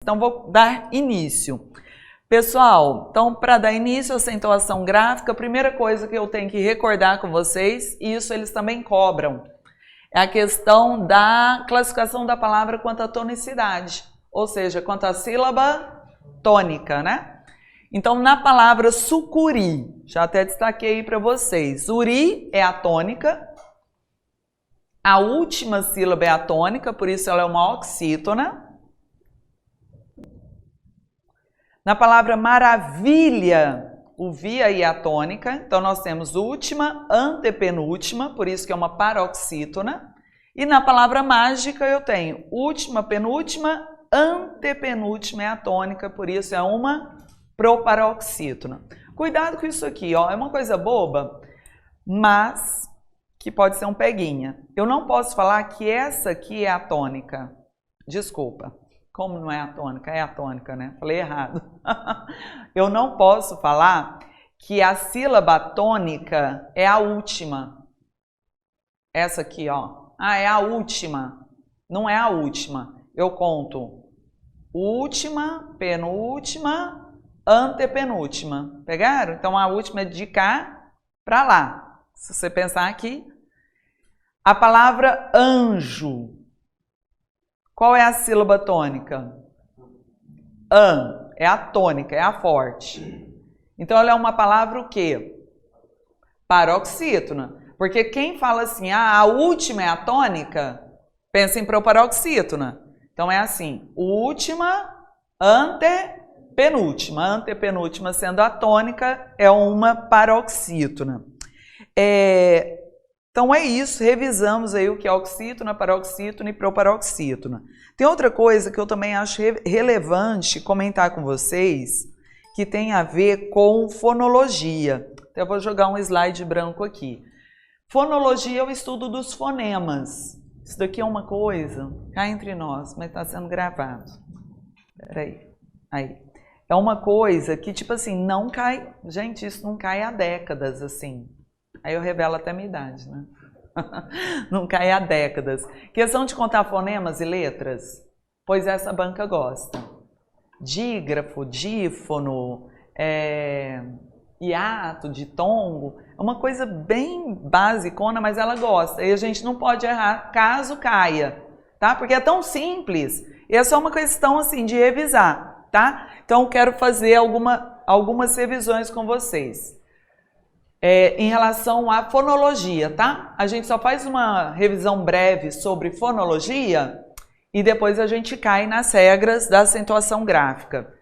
Então, vou dar início. Pessoal, então, para dar início à acentuação gráfica, a primeira coisa que eu tenho que recordar com vocês, e isso eles também cobram, é a questão da classificação da palavra quanto à tonicidade, ou seja, quanto à sílaba tônica, né? Então, na palavra sucuri, já até destaquei para vocês, uri é a tônica, a última sílaba é a tônica, por isso ela é uma oxítona. Na palavra maravilha, o vi aí é a tônica, então nós temos última, antepenúltima, por isso que é uma paroxítona. E na palavra mágica eu tenho última, penúltima, antepenúltima é a tônica, por isso é uma proparoxítona. Cuidado com isso aqui, ó, é uma coisa boba, mas que pode ser um peguinha. Eu não posso falar que essa aqui é a tônica. Desculpa. Como não é a tônica? É a tônica, né? Falei errado. Eu não posso falar que a sílaba tônica é a última. Essa aqui, ó. Ah, é a última. Não é a última. Eu conto última, penúltima, antepenúltima. Pegaram? Então, a última é de cá para lá. Se você pensar aqui. A palavra anjo. Qual é a sílaba tônica? An, é a tônica, é a forte. Então, ela é uma palavra o quê? Paroxítona. Porque quem fala assim, ah, a última é a tônica, pensa em proparoxítona. Então, é assim, última, antepenúltima. Antepenúltima sendo a tônica, é uma paroxítona. Então é isso, revisamos aí o que é oxítona, paroxítona e proparoxítona. Tem outra coisa que eu também acho relevante comentar com vocês, que tem a ver com fonologia. Então, eu vou jogar um slide branco aqui. Fonologia é o estudo dos fonemas. Isso daqui é uma coisa, cá entre nós, mas está sendo gravado. Peraí, aí. É uma coisa que, tipo assim, não cai... Gente, isso não cai há décadas, assim. Aí eu revelo até a minha idade, né? Não cai há décadas. Questão de contar fonemas e letras? Pois essa banca gosta. Dígrafo, dífono, hiato, ditongo. É uma coisa bem basicona, mas ela gosta. E a gente não pode errar caso caia, tá? Porque é tão simples. E é só uma questão, assim, de revisar, tá? Então, eu quero fazer algumas revisões com vocês. Em relação à fonologia, tá? A gente só faz uma revisão breve sobre fonologia e depois a gente cai nas regras da acentuação gráfica.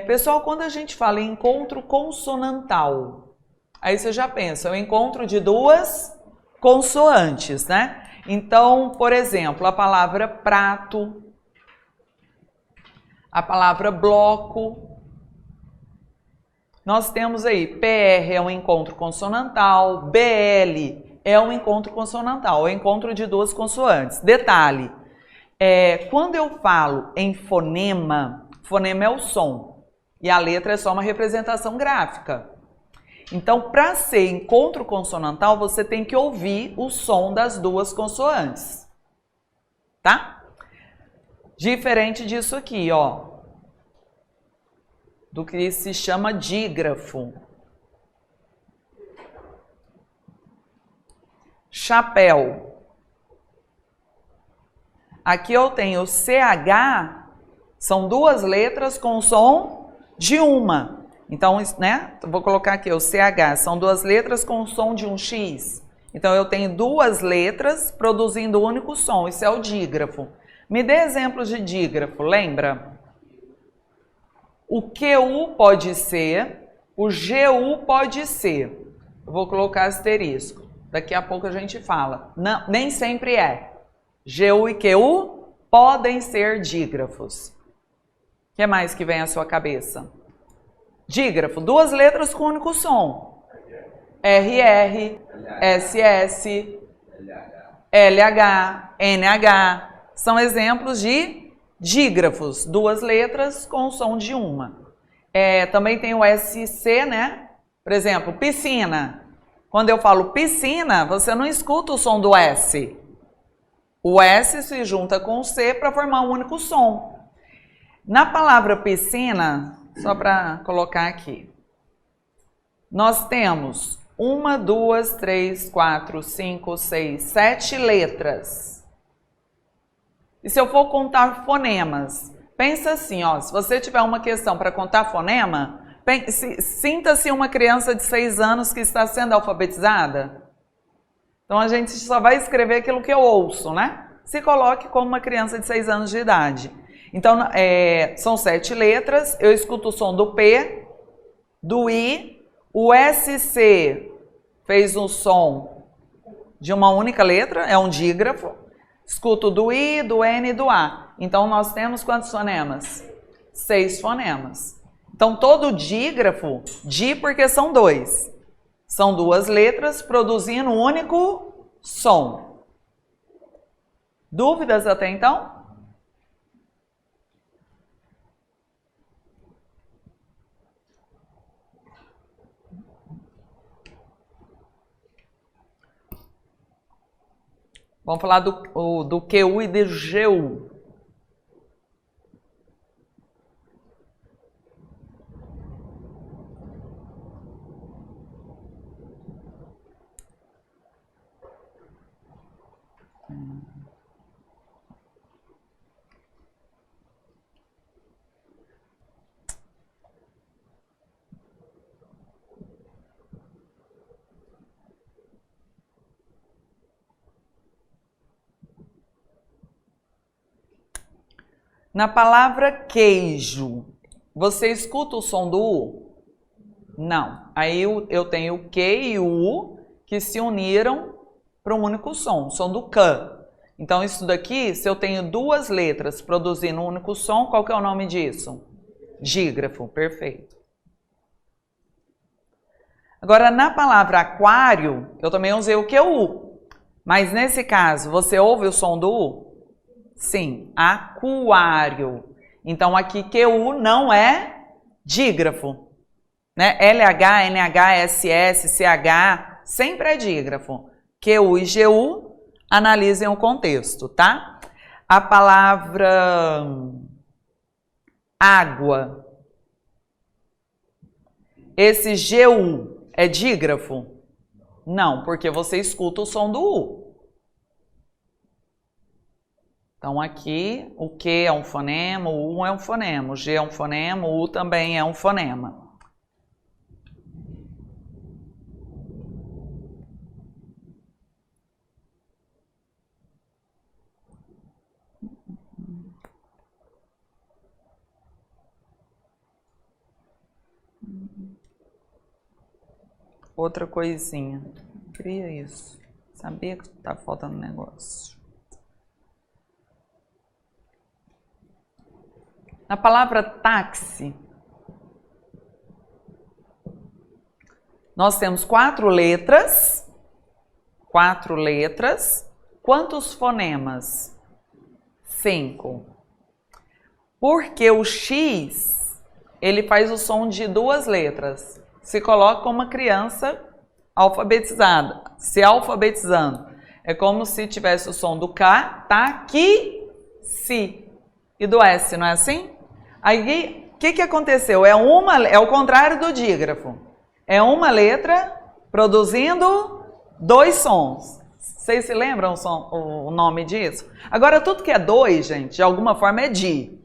Pessoal, quando a gente fala em encontro consonantal, aí você já pensa, é o encontro de duas consoantes, né? Então, por exemplo, a palavra prato, a palavra bloco. Nós temos aí, PR é um encontro consonantal, BL é um encontro consonantal, é o encontro de duas consoantes. Detalhe, quando eu falo em fonema, fonema é o som e a letra é só uma representação gráfica. Então, para ser encontro consonantal, você tem que ouvir o som das duas consoantes, tá? Diferente disso aqui, ó. Do que se chama dígrafo. Chapéu. Aqui eu tenho CH, são duas letras com som de uma. Então, né, vou colocar aqui o CH, são duas letras com som de um X. Então, eu tenho duas letras produzindo um único som, isso é o dígrafo. Me dê exemplos de dígrafo, lembra? O QU pode ser, o GU pode ser. Eu vou colocar asterisco. Daqui a pouco a gente fala. Não, nem sempre é. GU e QU podem ser dígrafos. O que mais que vem à sua cabeça? Dígrafo, duas letras com único som. RR, SS, LH, NH. São exemplos de dígrafos, duas letras com o som de uma. Também tem o SC, né? Por exemplo, piscina. Quando eu falo piscina, você não escuta o som do S. O S se junta com o C para formar um único som. Na palavra piscina, só para colocar aqui, nós temos 1, 2, 3, 4, 5, 6, 7 letras. E se eu for contar fonemas, pensa assim, ó, se você tiver uma questão para contar fonema, sinta-se uma criança de 6 anos que está sendo alfabetizada. Então a gente só vai escrever aquilo que eu ouço, né? Se coloque como uma criança de 6 anos de idade. Então, são 7 letras, eu escuto o som do P, do I, o SC fez um som de uma única letra, é um dígrafo, escuto do I, do N e do A. Então, nós temos quantos fonemas? 6 fonemas. Então, todo dígrafo, di porque são 2. São 2 letras produzindo um único som. Dúvidas até então? Vamos falar do QU e do GU. Na palavra queijo, você escuta o som do U? Não. Aí eu tenho o Q e o U que se uniram para um único som, o som do K. Então, isso daqui, se eu tenho 2 letras produzindo um único som, qual que é o nome disso? Dígrafo, perfeito. Agora, na palavra aquário, eu também usei o QU. Mas nesse caso, você ouve o som do U? Sim, aquário. Então, aqui QU não é dígrafo. Né? LH, NH, SS, CH, sempre é dígrafo. QU e GU, analisem o contexto, tá? A palavra água. Esse GU é dígrafo? Não, porque você escuta o som do U. Então, aqui, o Q é um fonema, o U é um fonema, o G é um fonema, o U também é um fonema. Outra coisinha. Queria isso. Sabia que tá faltando negócio. Na palavra táxi, nós temos 4 letras. 4 letras. Quantos fonemas? 5. Porque o X, ele faz o som de 2 letras. Se coloca como uma criança alfabetizada, se alfabetizando. É como se tivesse o som do K, tá, ki, si, e do S, não é assim? Aí, o que aconteceu? É o contrário do dígrafo. É uma letra produzindo 2 sons. Vocês se lembram o nome disso? Agora, tudo que é 2, gente, de alguma forma é di.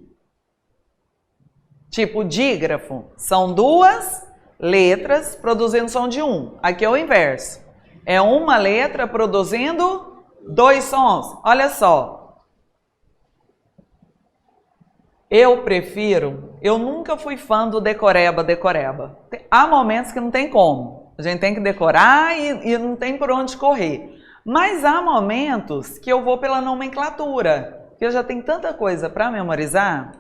Tipo, dígrafo. São 2 letras produzindo som de 1. Aqui é o inverso. É uma letra produzindo 2 sons. Olha só. Eu nunca fui fã do decoreba. Há momentos que não tem como. A gente tem que decorar e não tem por onde correr. Mas há momentos que eu vou pela nomenclatura, que eu já tenho tanta coisa para memorizar.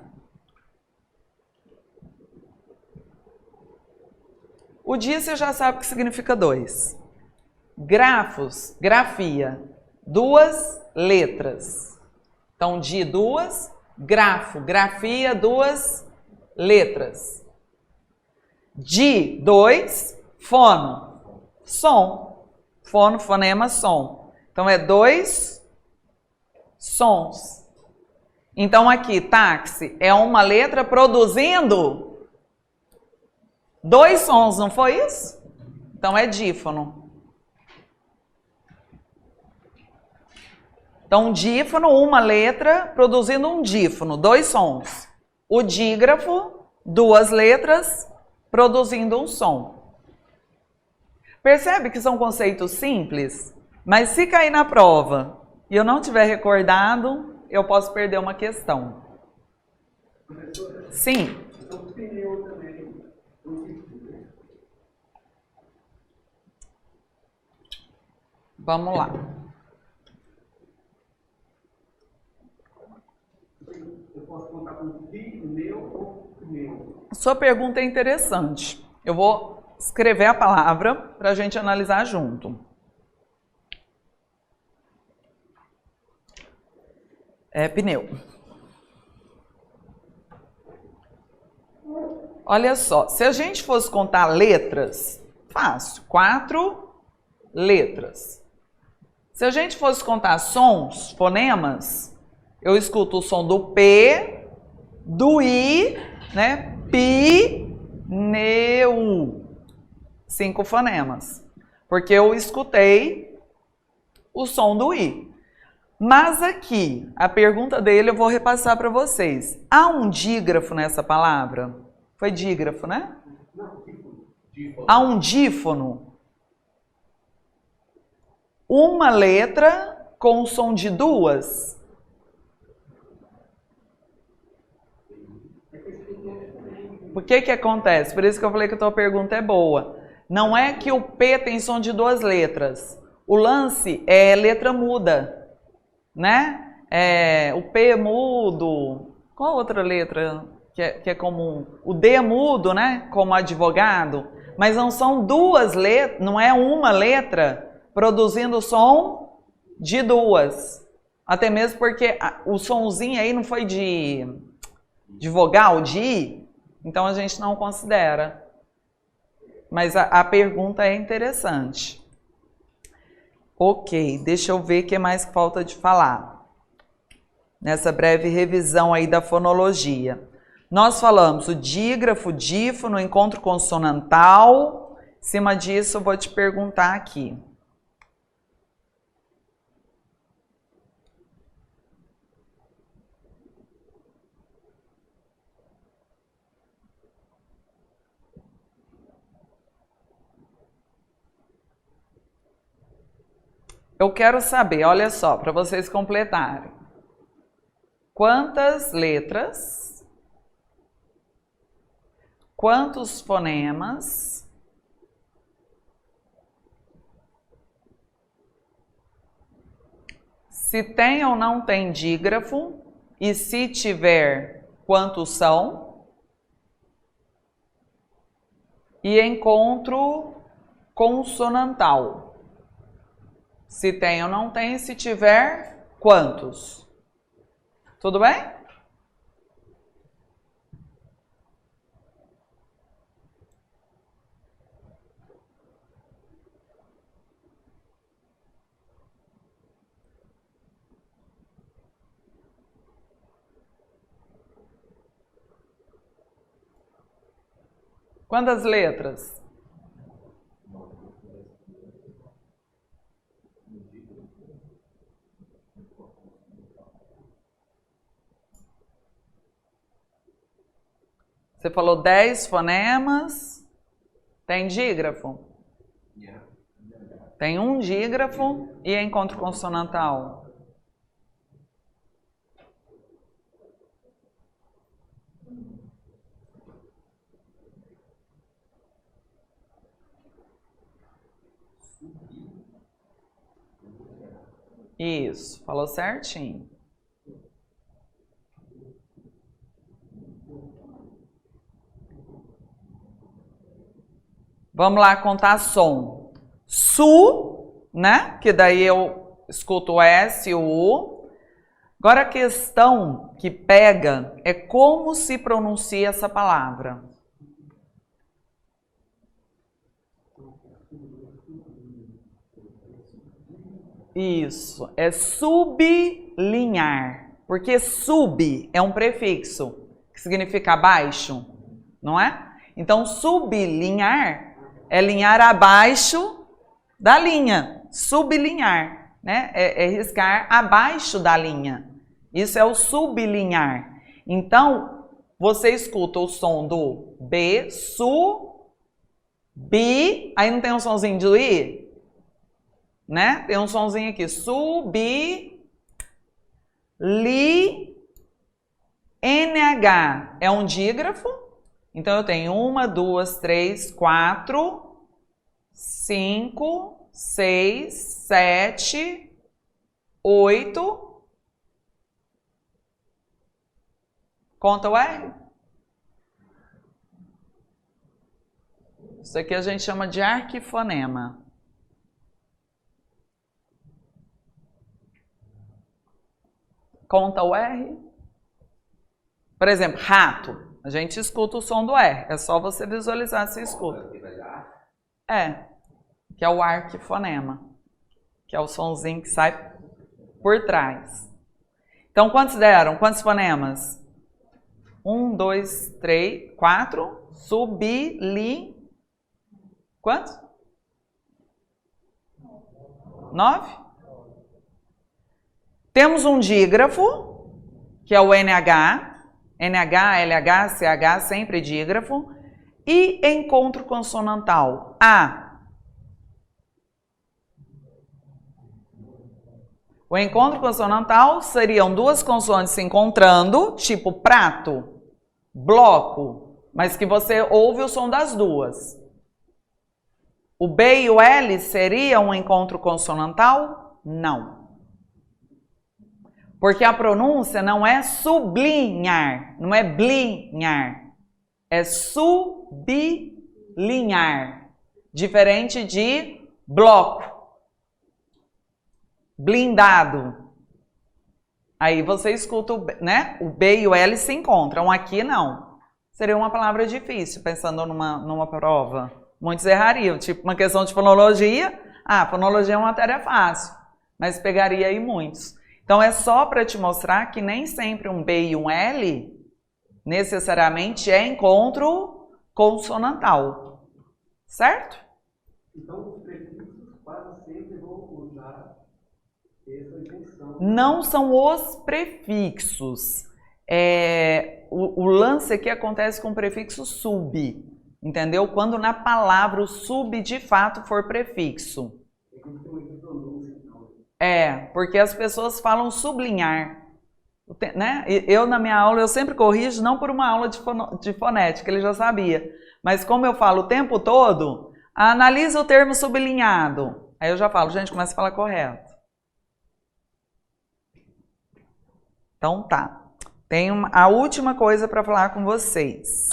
O dia você já sabe o que significa 2. Grafos, grafia, 2 letras. Então, de 2, grafo, grafia, 2 letras. De 2, fono, som. Fono, fonema, som. Então, é 2 sons. Então aqui, táxi é uma letra produzindo 2 sons, não foi isso? Então é dífono. Então, dífono, uma letra produzindo um dífono, 2 sons. O dígrafo, 2 letras produzindo um som. Percebe que são conceitos simples? Mas se cair na prova e eu não tiver recordado, eu posso perder uma questão. Sim. Vamos lá. Eu posso contar com pneu ou pneu? Sua pergunta é interessante. Eu vou escrever a palavra para a gente analisar junto. É pneu. Olha só, se a gente fosse contar letras, fácil, 4 letras. Se a gente fosse contar sons, fonemas, eu escuto o som do P, do I, né? Pi, neu. 5 fonemas. Porque eu escutei o som do I. Mas aqui, a pergunta dele eu vou repassar para vocês. Há um dígrafo nessa palavra? Foi dígrafo, né? Não, dífono. Há um dífono? Uma letra com o som de 2? O que acontece? Por isso que eu falei que a tua pergunta é boa. Não é que o P tem som de 2 letras. O lance é letra muda, né? O P mudo. Qual outra letra que é comum? O D é mudo, né? Como advogado. Mas não são 2 letras, não é uma letra produzindo som de 2. Até mesmo porque o sonzinho aí não foi de vogal, de I. Então a gente não considera. Mas a pergunta é interessante. Ok, deixa eu ver o que mais falta de falar. Nessa breve revisão aí da fonologia. Nós falamos o dígrafo, dífono, encontro consonantal. Em cima disso eu vou te perguntar aqui. Eu quero saber, olha só, para vocês completarem. Quantas letras, quantos fonemas, se tem ou não tem dígrafo, e se tiver, quantos são, e encontro consonantal. Se tem ou não tem, se tiver, quantos? Tudo bem? Quantas letras? Você falou 10 fonemas. Tem dígrafo? Tem um dígrafo e encontro consonantal. Isso, falou certinho. Vamos lá contar som. Su, né? Que daí eu escuto o S e o U. Agora a questão que pega é como se pronuncia essa palavra. Isso, é sublinhar. Porque sub é um prefixo, que significa abaixo, não é? Então, sublinhar é linhar abaixo da linha, sublinhar, né? É riscar abaixo da linha. Isso é o sublinhar. Então, você escuta o som do B, su, bi, aí não tem um sonzinho de i? Né? Tem um sonzinho aqui, subi, li, NH é um dígrafo, então eu tenho 1, 2, 3, 4, 5, 6, 7, 8, conta o R? Isso aqui a gente chama de arquifonema. Conta o R? Por exemplo, rato. A gente escuta o som do R. É só você visualizar se escuta. Que é o arquifonema. Que é o sonzinho que sai por trás. Então, quantos deram? Quantos fonemas? 1, 2, 3, 4. Subi, li. Quantos? 9? Temos um dígrafo, que é o NH. NH, LH, CH, sempre dígrafo. E encontro consonantal. A. O encontro consonantal seriam duas consoantes se encontrando, tipo prato, bloco, mas que você ouve o som das duas. O B e o L seria um encontro consonantal? Não. Porque a pronúncia não é sublinhar, não é blinhar, é sublinhar, diferente de bloco, blindado. Aí você escuta, né? O B e o L se encontram, aqui não. Seria uma palavra difícil, pensando numa prova. Muitos errariam, tipo uma questão de fonologia. Fonologia é uma matéria fácil, mas pegaria aí muitos. Então, é só para te mostrar que nem sempre um B e um L necessariamente é encontro consonantal. Certo? Então, os prefixos quase sempre vão usar essa junção. Não são os prefixos. O lance aqui acontece com o prefixo sub. Entendeu? Quando na palavra o sub de fato for prefixo. Porque as pessoas falam sublinhar, né? Eu, na minha aula, eu sempre corrijo, não por uma aula de fonética, ele já sabia. Mas como eu falo o tempo todo, analisa o termo sublinhado. Aí eu já falo, gente, começa a falar correto. Então tá. Tem a última coisa para falar com vocês.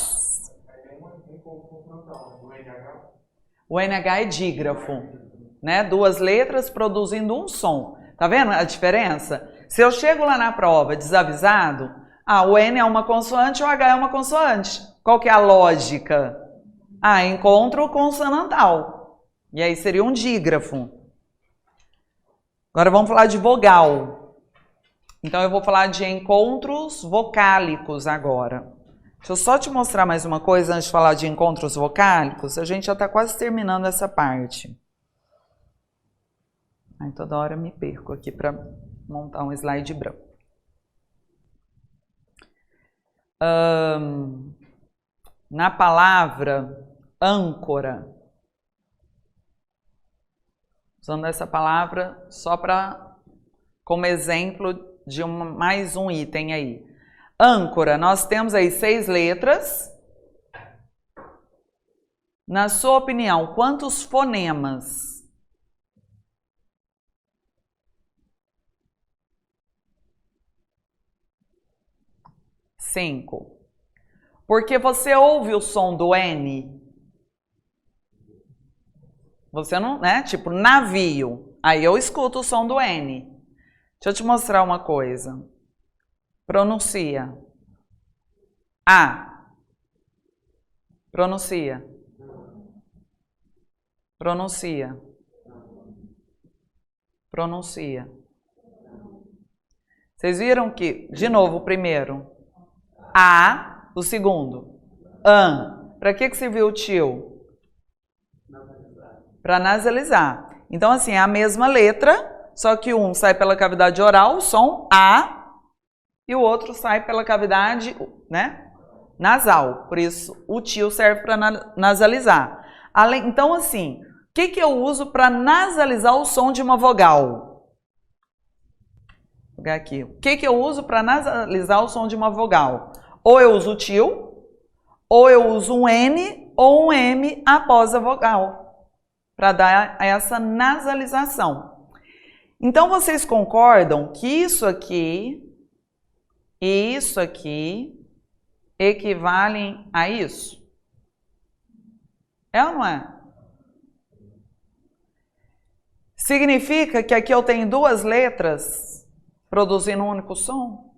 O NH é dígrafo. Né? Duas letras produzindo um som. Tá vendo a diferença? Se eu chego lá na prova desavisado, o N é uma consoante e o H é uma consoante. Qual que é a lógica? Encontro consonantal. E aí seria um dígrafo. Agora vamos falar de vogal. Então eu vou falar de encontros vocálicos agora. Deixa eu só te mostrar mais uma coisa antes de falar de encontros vocálicos. A gente já está quase terminando essa parte. Toda hora eu me perco aqui para montar um slide branco. Na palavra âncora, usando essa palavra só como exemplo de mais um item aí. Âncora, nós temos aí 6 letras. Na sua opinião, quantos fonemas? 5. Porque você ouve o som do N. Você não, né? Tipo, navio. Aí eu escuto o som do N. Deixa eu te mostrar uma coisa. Pronuncia. A. Pronuncia. Pronuncia. Pronuncia. Vocês viram que, de novo, o primeiro, A, o segundo, an. Para que serviu o til? Para nasalizar. Então, assim, é a mesma letra, só que um sai pela cavidade oral, o som A, e o outro sai pela cavidade, né, nasal. Por isso, o til serve para nasalizar. Então, assim, o que eu uso para nasalizar o som de uma vogal? Vou pegar aqui. O que eu uso para nasalizar o som de uma vogal? Ou eu uso o til, ou eu uso um N ou um M após a vogal, para dar essa nasalização. Então, vocês concordam que isso aqui e isso aqui equivalem a isso? É ou não é? Significa que aqui eu tenho duas letras produzindo um único som?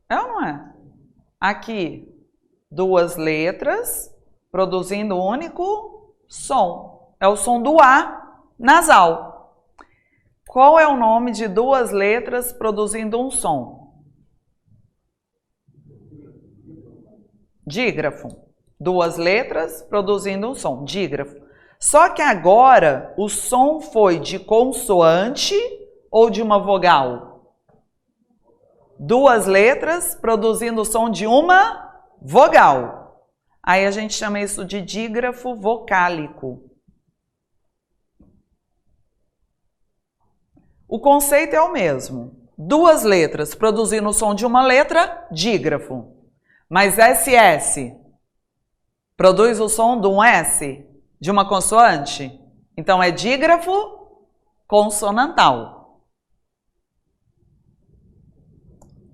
É ou não é? Aqui, duas letras produzindo um único som. É o som do A nasal. Qual é o nome de duas letras produzindo um som? Dígrafo. Duas letras produzindo um som. Dígrafo. Só que agora o som foi de consoante ou de uma vogal? Duas letras produzindo o som de uma vogal. Aí a gente chama isso de dígrafo vocálico. O conceito é o mesmo. Duas letras produzindo o som de uma letra, dígrafo. Mas SS produz o som de um S, de uma consoante. Então é dígrafo consonantal.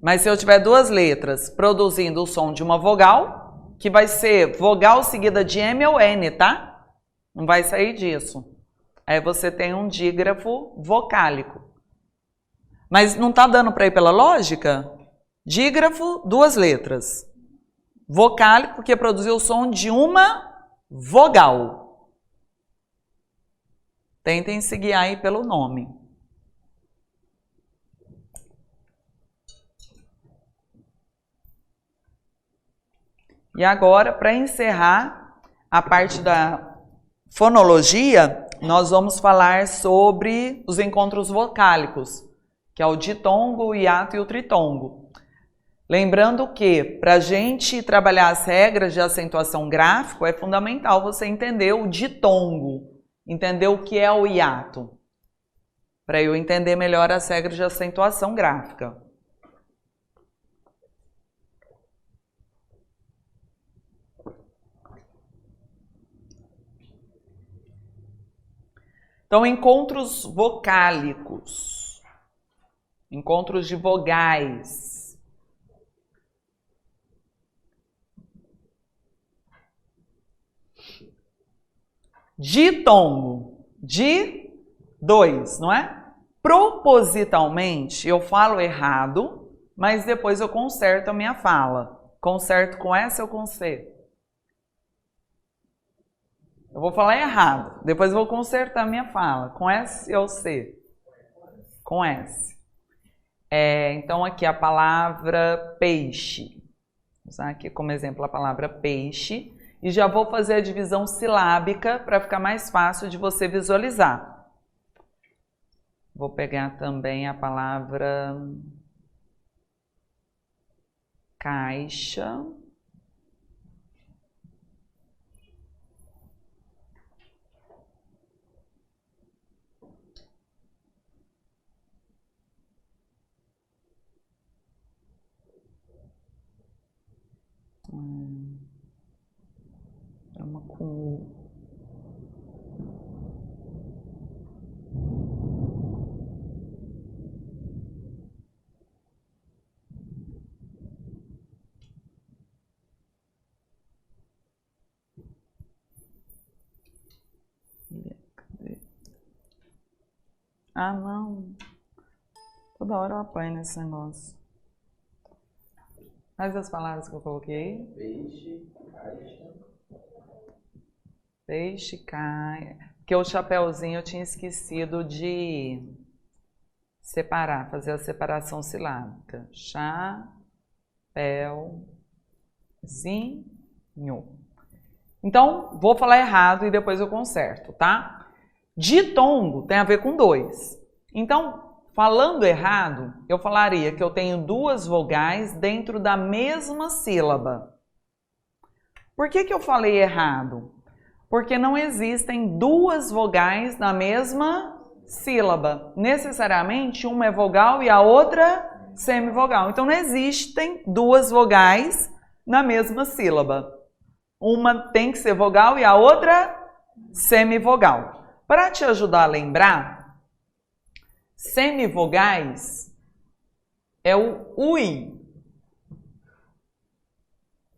Mas se eu tiver duas letras produzindo o som de uma vogal, que vai ser vogal seguida de M ou N, tá? Não vai sair disso. Aí você tem um dígrafo vocálico. Mas não tá dando para ir pela lógica? Dígrafo, duas letras. Vocálico, que produziu o som de uma vogal. Tentem seguir aí pelo nome. E agora, para encerrar a parte da fonologia, nós vamos falar sobre os encontros vocálicos, que é o ditongo, o hiato e o tritongo. Lembrando que, para a gente trabalhar as regras de acentuação gráfico, é fundamental você entender o ditongo, entender o que é o hiato, para eu entender melhor as regras de acentuação gráfica. Então, encontros vocálicos, encontros de vogais. Ditongo, de dois, não é? Propositalmente, eu falo errado, mas depois eu conserto a minha fala. Conserto com S ou com C? Eu vou falar errado, depois eu vou consertar a minha fala. Com S ou C? Com S. Então, aqui a palavra peixe. Vou usar aqui como exemplo a palavra peixe. E já vou fazer a divisão silábica para ficar mais fácil de você visualizar. Vou pegar também a palavra caixa. É uma com... Ah, não. Toda hora eu apanho nesse negócio. Quais as palavras que eu coloquei? Peixe, caixa. Peixe, caixa. Porque o chapéuzinho eu tinha esquecido de separar, fazer a separação silábica. Chapéuzinho. Então, vou falar errado e depois eu conserto, tá? Ditongo tem a ver com 2. Então, falando errado, eu falaria que eu tenho 2 vogais dentro da mesma sílaba. Por que eu falei errado? Porque não existem 2 vogais na mesma sílaba. Necessariamente, uma é vogal e a outra semivogal. Então, não existem 2 vogais na mesma sílaba. Uma tem que ser vogal e a outra semivogal. Para te ajudar a lembrar, semivogais é o UI.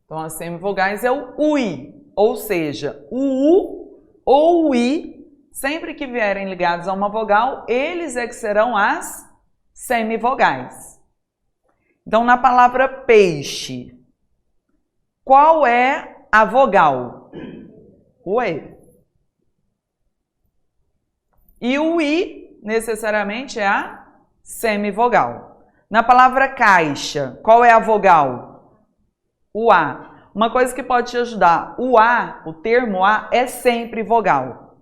Então, as semivogais é o UI, ou seja, o U ou o I, sempre que vierem ligados a uma vogal, eles é que serão as semivogais. Então, na palavra peixe, qual é a vogal? O E. E o I, necessariamente, é a semivogal. Na palavra caixa, qual é a vogal? O A. Uma coisa que pode te ajudar, o A, o termo A, é sempre vogal.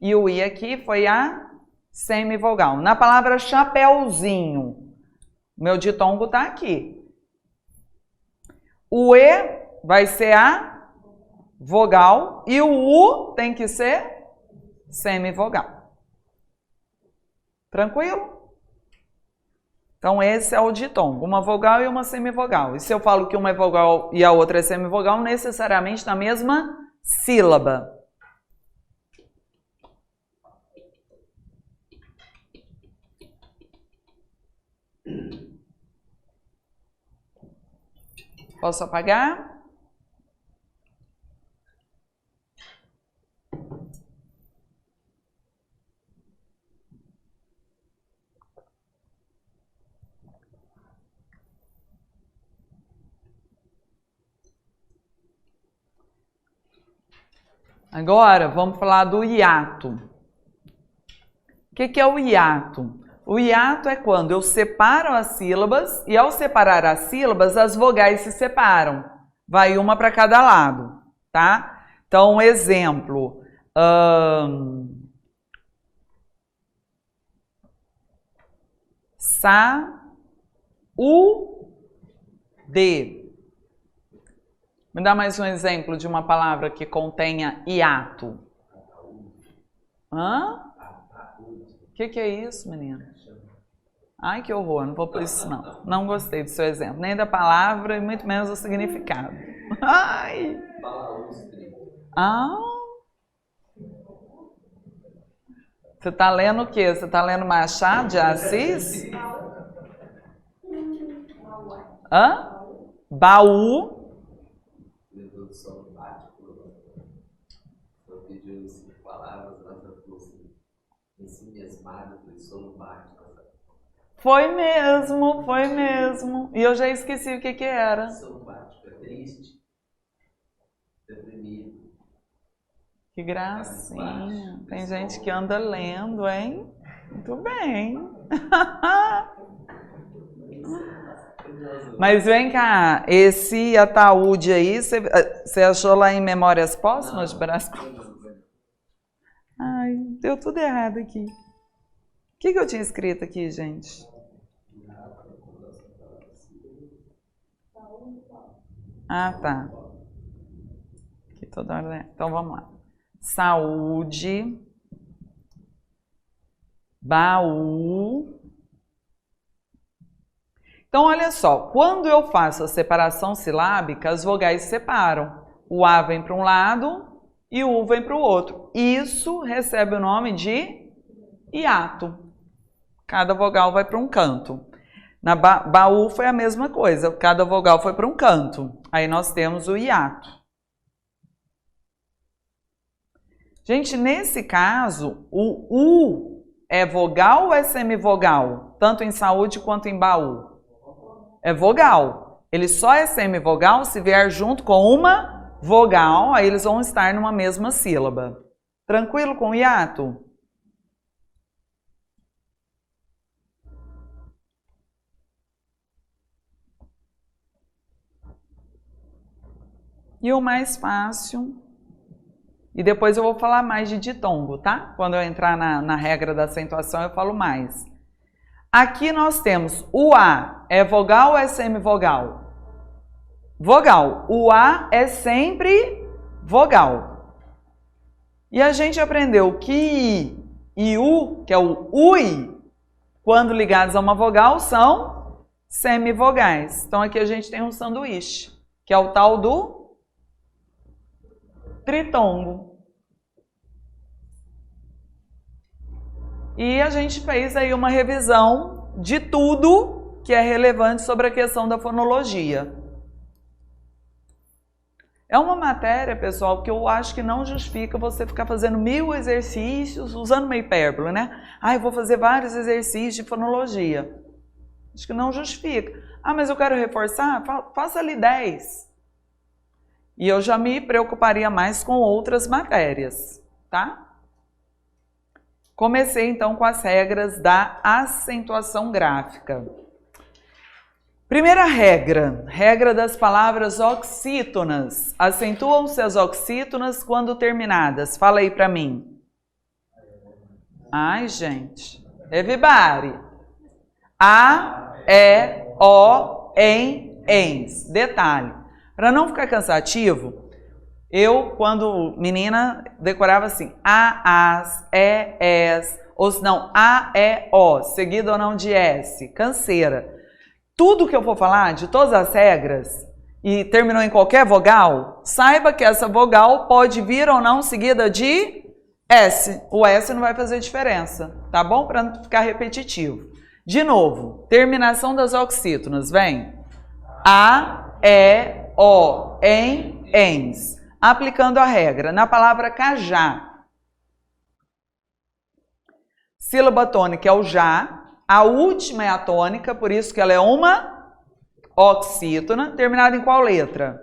E o I aqui foi a semivogal. Na palavra chapéuzinho, meu ditongo está aqui. O E vai ser a vogal e o U tem que ser semivogal. Tranquilo? Então, esse é o ditongo, uma vogal e uma semivogal. E se eu falo que uma é vogal e a outra é semivogal, necessariamente na mesma sílaba. Posso apagar? Agora, vamos falar do hiato. O que é o hiato? O hiato é quando eu separo as sílabas e, ao separar as sílabas, as vogais se separam. Vai uma para cada lado, tá? Então, exemplo. Sa-u-de. Me dá mais um exemplo de uma palavra que contenha hiato. Hã? O que é isso, menina? Ai, que horror, não vou por isso não. Não gostei do seu exemplo, nem da palavra e muito menos do significado. Ai! Ah! Você tá lendo o quê? Você tá lendo Machado de Assis? Hã? Baú. Foi mesmo, foi mesmo. E eu já esqueci o que era. É triste, deprimido. Que gracinha. Tem gente que anda lendo, hein? Muito bem. Mas vem cá, esse ataúde aí, você achou lá em Memórias Póstumas de Brás Cubas? Ai, deu tudo errado aqui. O que eu tinha escrito aqui, gente? Ah, tá. Aqui toda hora. Então vamos lá. Saúde, baú. Então, olha só, quando eu faço a separação silábica, as vogais se separam. O A vem para um lado e o U vem para o outro. Isso recebe o nome de hiato. Cada vogal vai para um canto. Na baú foi a mesma coisa, cada vogal foi para um canto. Aí nós temos o hiato. Gente, nesse caso, o U é vogal ou é semivogal? Tanto em saúde quanto em baú. É vogal. Ele só é semivogal se vier junto com uma vogal, aí eles vão estar numa mesma sílaba. Tranquilo com o hiato? E o mais fácil, e depois eu vou falar mais de ditongo, tá? Quando eu entrar na regra da acentuação eu falo mais. Aqui nós temos o A, é vogal ou é semivogal? Vogal. O A é sempre vogal. E a gente aprendeu que I e U, que é o UI, quando ligados a uma vogal, são semivogais. Então aqui a gente tem um sanduíche, que é o tal do tritongo. E a gente fez aí uma revisão de tudo que é relevante sobre a questão da fonologia. É uma matéria, pessoal, que eu acho que não justifica você ficar fazendo 1000 exercícios, usando uma hipérbole, né? Ah, eu vou fazer vários exercícios de fonologia. Acho que não justifica. Ah, mas eu quero reforçar? Faça ali 10. E eu já me preocuparia mais com outras matérias, tá? Comecei então com as regras da acentuação gráfica. Primeira regra, regra das palavras oxítonas. Acentuam-se as oxítonas quando terminadas. Fala aí pra mim. Ai, gente. Everybody. A, E, O, ens. Detalhe. Para não ficar cansativo, eu, quando menina, decorava assim, as, es, ou se não, a, e, o, seguido ou não de s, canseira. Tudo que eu for falar, de todas as regras, e terminou em qualquer vogal, saiba que essa vogal pode vir ou não seguida de s. O s não vai fazer diferença, tá bom? Para não ficar repetitivo. De novo, terminação das oxítonas, vem. A, e, o, ens. Aplicando a regra, na palavra cajá, sílaba tônica é o já, a última é a tônica, por isso que ela é uma oxítona, terminada em qual letra?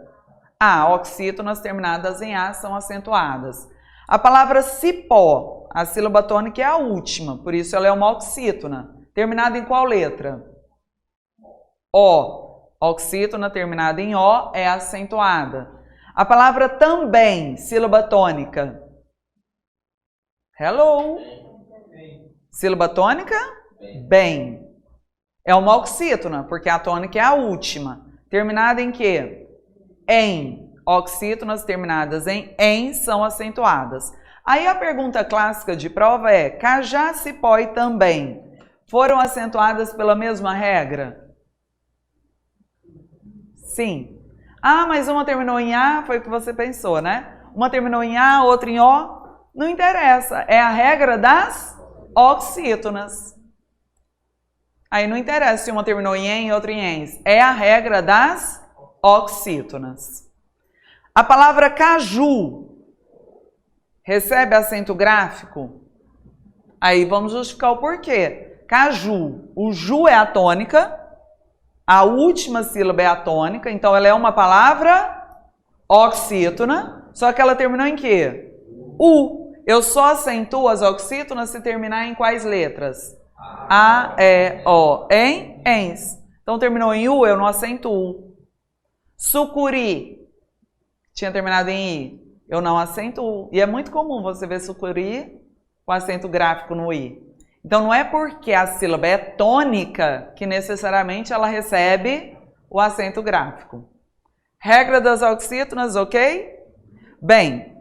A, oxítonas terminadas em A são acentuadas. A palavra cipó, a sílaba tônica é a última, por isso ela é uma oxítona, terminada em qual letra? O, oxítona terminada em O é acentuada. A palavra também, sílaba tônica. Hello. Sílaba tônica? Bem. É uma oxítona, porque a tônica é a última. Terminada em quê? Em. Oxítonas terminadas em são acentuadas. Aí a pergunta clássica de prova é: cajá, cipó e também foram acentuadas pela mesma regra? Sim. Ah, mas uma terminou em A, foi o que você pensou, né? Uma terminou em A, outra em O. Não interessa, é a regra das oxítonas. Aí não interessa se uma terminou em en e outra em ens. É a regra das oxítonas. A palavra caju recebe acento gráfico? Aí vamos justificar o porquê. Caju, o ju é a tônica. A última sílaba é a tônica, então ela é uma palavra oxítona, só que ela terminou em quê? U. Eu só acentuo as oxítonas se terminar em quais letras? A, E, O, ens. Então terminou em U, eu não acentuo. Sucuri, tinha terminado em I, eu não acentuo. E é muito comum você ver sucuri com acento gráfico no I. Então, não é porque a sílaba é tônica que necessariamente ela recebe o acento gráfico. Regra das oxítonas, ok? Bem,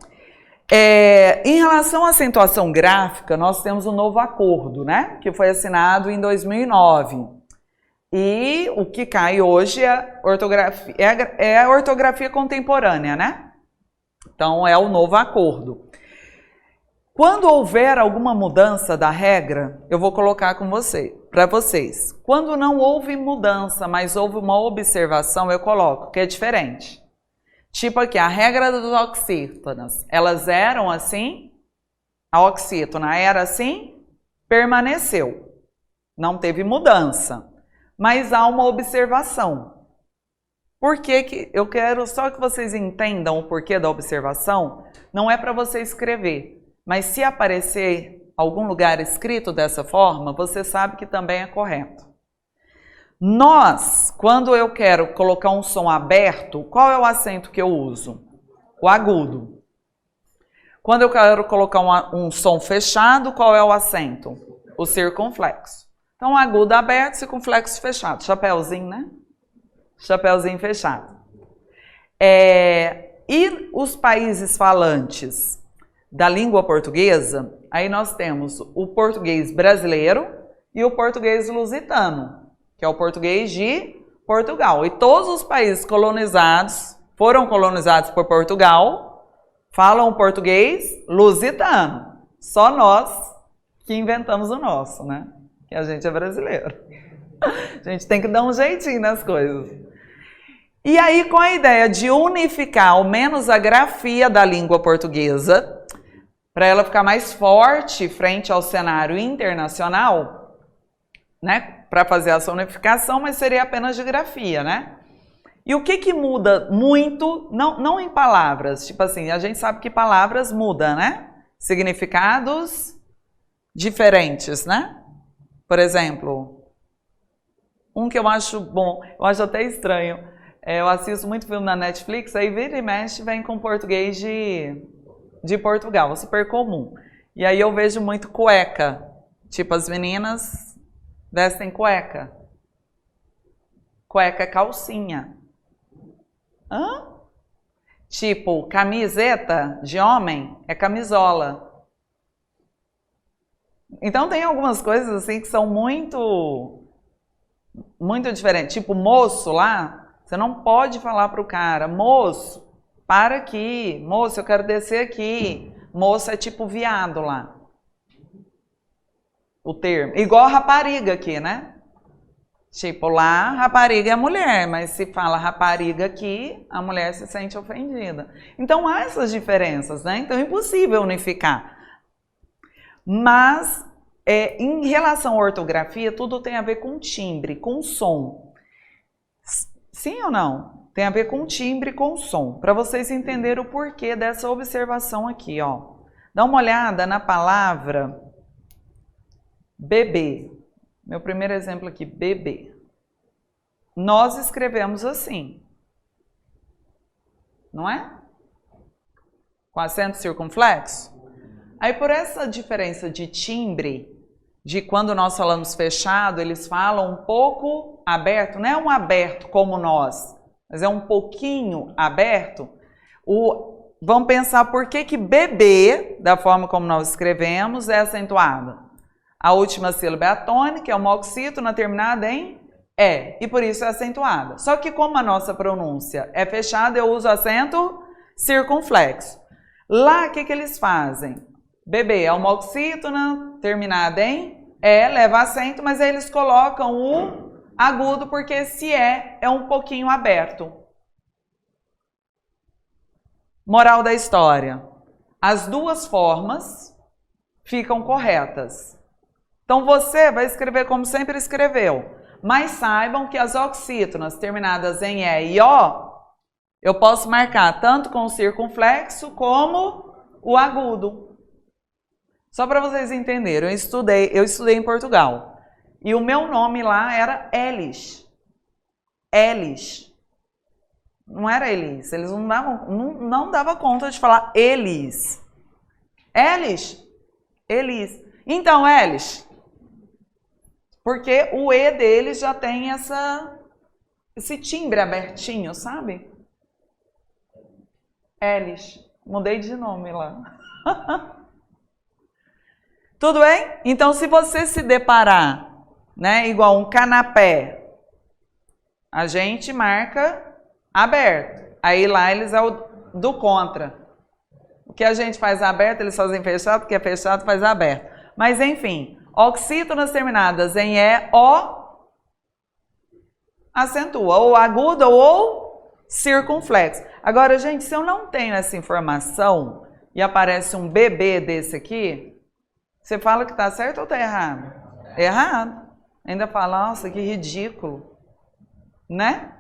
em relação à acentuação gráfica, nós temos um novo acordo, né? Que foi assinado em 2009. E o que cai hoje é a ortografia contemporânea, né? Então, é o novo acordo. Quando houver alguma mudança da regra, eu vou colocar para vocês. Quando não houve mudança, mas houve uma observação, eu coloco, que é diferente. Tipo aqui, a regra das oxítonas, elas eram assim, a oxítona era assim, permaneceu. Não teve mudança, mas há uma observação. Por que eu quero só que vocês entendam o porquê da observação? Não é para você escrever. Mas se aparecer algum lugar escrito dessa forma, você sabe que também é correto. Quando eu quero colocar um som aberto, qual é o acento que eu uso? O agudo. Quando eu quero colocar um som fechado, qual é o acento? O circunflexo. Então, agudo aberto, circunflexo fechado. Chapeuzinho, né? Chapeuzinho fechado. E os países falantes da língua portuguesa, aí nós temos o português brasileiro e o português lusitano, que é o português de Portugal. E todos os países colonizados, foram colonizados por Portugal, falam o português lusitano. Só nós que inventamos o nosso, né? Que a gente é brasileiro. A gente tem que dar um jeitinho nas coisas. E aí, com a ideia de unificar ao menos a grafia da língua portuguesa, para ela ficar mais forte frente ao cenário internacional, né? Para fazer essa unificação, mas seria apenas de grafia, né? E o que muda muito, não em palavras, tipo assim, a gente sabe que palavras mudam, né? Significados diferentes, né? Por exemplo, um que eu acho bom, eu acho até estranho, eu assisto muito filme na Netflix, aí vira e mexe vem com português de Portugal, super comum. E aí eu vejo muito cueca, tipo as meninas vestem cueca. Cueca é calcinha. Hã? Tipo, camiseta de homem é camisola. Então tem algumas coisas assim que são muito diferentes. Tipo, moço lá, você não pode falar pro cara, moço, para aqui, moço, eu quero descer aqui. Moço é tipo viado lá. O termo. Igual rapariga aqui, né? Tipo, lá, rapariga é mulher, mas se fala rapariga aqui, a mulher se sente ofendida. Então, há essas diferenças, né? Então, é impossível unificar. Mas, em relação à ortografia, tudo tem a ver com timbre, com som. Sim ou não? Tem a ver com timbre, com som. Para vocês entenderem o porquê dessa observação aqui, ó. Dá uma olhada na palavra bebê. Meu primeiro exemplo aqui, bebê. Nós escrevemos assim, não é? Com acento circunflexo. Aí por essa diferença de timbre, de quando nós falamos fechado, eles falam um pouco aberto, não é um aberto como nós, mas é um pouquinho aberto. Vamos pensar por que bebê, da forma como nós escrevemos, é acentuado. A última sílaba é a tônica, é uma oxítona terminada em E, e por isso é acentuada. Só que como a nossa pronúncia é fechada, eu uso acento circunflexo. Lá, o que eles fazem? Bebê é uma oxítona terminada em E, leva acento, mas aí eles colocam o agudo porque esse é um pouquinho aberto. Moral da história. As duas formas ficam corretas. Então, você vai escrever como sempre escreveu, mas saibam que as oxítonas terminadas em E e O, eu posso marcar tanto com o circunflexo como o agudo. Só para vocês entenderem, eu estudei em Portugal, e o meu nome lá era Elis. Elis. Não era Elis, eles não davam conta de falar Elis. Elis. Elis. Então, Elis. Porque o E deles já tem esse timbre abertinho, sabe? Elis. Mudei de nome lá. Tudo bem? Então, se você se deparar, né, igual um canapé, a gente marca aberto. Aí lá eles é o do contra. O que a gente faz aberto, eles fazem fechado, o que é fechado faz aberto. Mas, enfim... Oxítonas terminadas em E, O, acentua, ou aguda ou circunflexo. Agora, gente, se eu não tenho essa informação e aparece um bebê desse aqui, você fala que está certo ou está errado? Errado. Ainda fala, nossa, que ridículo. Né?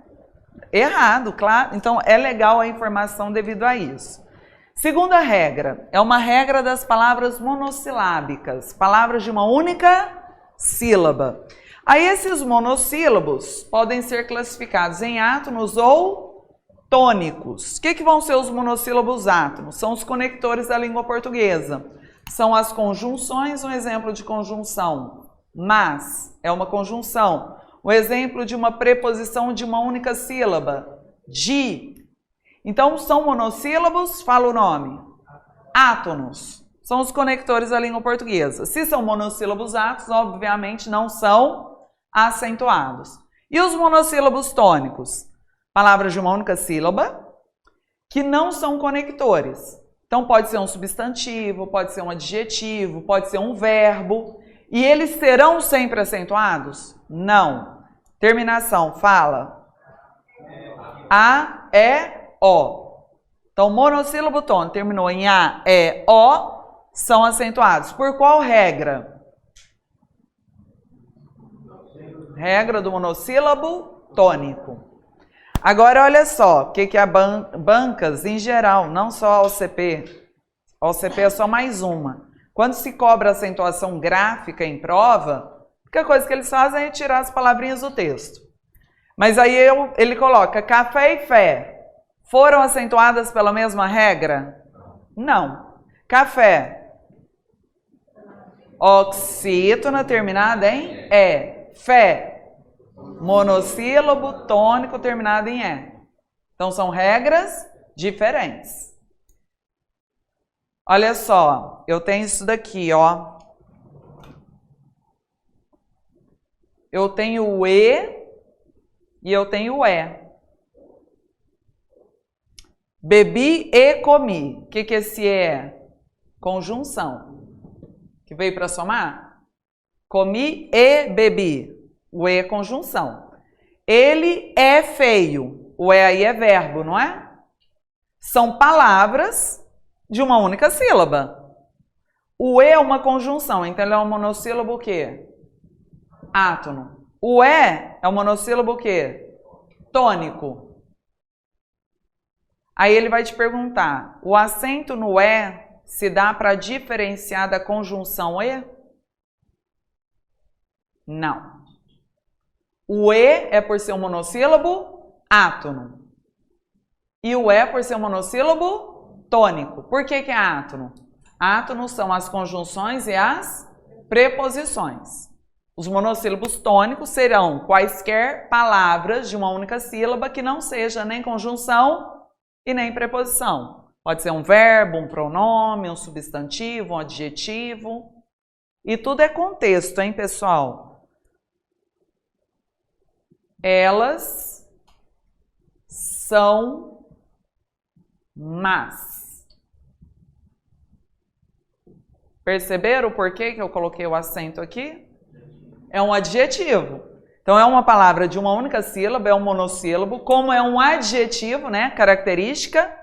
Errado, claro. Então, é legal a informação devido a isso. Segunda regra, é uma regra das palavras monossilábicas, palavras de uma única sílaba. Aí esses monossílabos podem ser classificados em átonos ou tônicos. O que vão ser os monossílabos átonos? São os conectores da língua portuguesa. São as conjunções, um exemplo de conjunção. Mas é uma conjunção. O exemplo de uma preposição de uma única sílaba. De. Então, são monossílabos, fala o nome. Átonos. São os conectores da língua portuguesa. Se são monossílabos átonos, obviamente não são acentuados. E os monossílabos tônicos? Palavras de uma única sílaba que não são conectores. Então, pode ser um substantivo, pode ser um adjetivo, pode ser um verbo. E eles serão sempre acentuados? Não. Terminação, fala. A, E, O. Então, monossílabo tônico terminou em A, E, O, são acentuados. Por qual regra? Regra do monossílabo tônico. Agora, olha só, o que a bancas, em geral, não só a OCP. A OCP é só mais uma. Quando se cobra acentuação gráfica em prova, a única coisa que eles fazem é tirar as palavrinhas do texto. Mas aí ele coloca café e fé. Foram acentuadas pela mesma regra? Não. Café. Oxítona terminada em E. Fé. Monossílabo tônico terminado em E. Então, são regras diferentes. Olha só, eu tenho isso daqui, ó. Eu tenho o E e eu tenho o E. Bebi e comi. O que esse é? Conjunção. Que veio para somar? Comi e bebi. O E é conjunção. Ele é feio. O E aí é verbo, não é? São palavras de uma única sílaba. O E é uma conjunção, então ele é um monossílabo o quê? Átono. O E é um monossílabo o quê? Tônico. Aí ele vai te perguntar, o acento no E se dá para diferenciar da conjunção E? Não. O E é por ser um monossílabo átono. E o E por ser um monossílabo tônico. Por que é átono? Átonos são as conjunções e as preposições. Os monossílabos tônicos serão quaisquer palavras de uma única sílaba que não seja nem conjunção e nem preposição. Pode ser um verbo, um pronome, um substantivo, um adjetivo. E tudo é contexto, hein, pessoal? Elas são más. Perceberam o porquê que eu coloquei o acento aqui? É um adjetivo. Então, é uma palavra de uma única sílaba, é um monossílabo. Como é um adjetivo, né? Característica.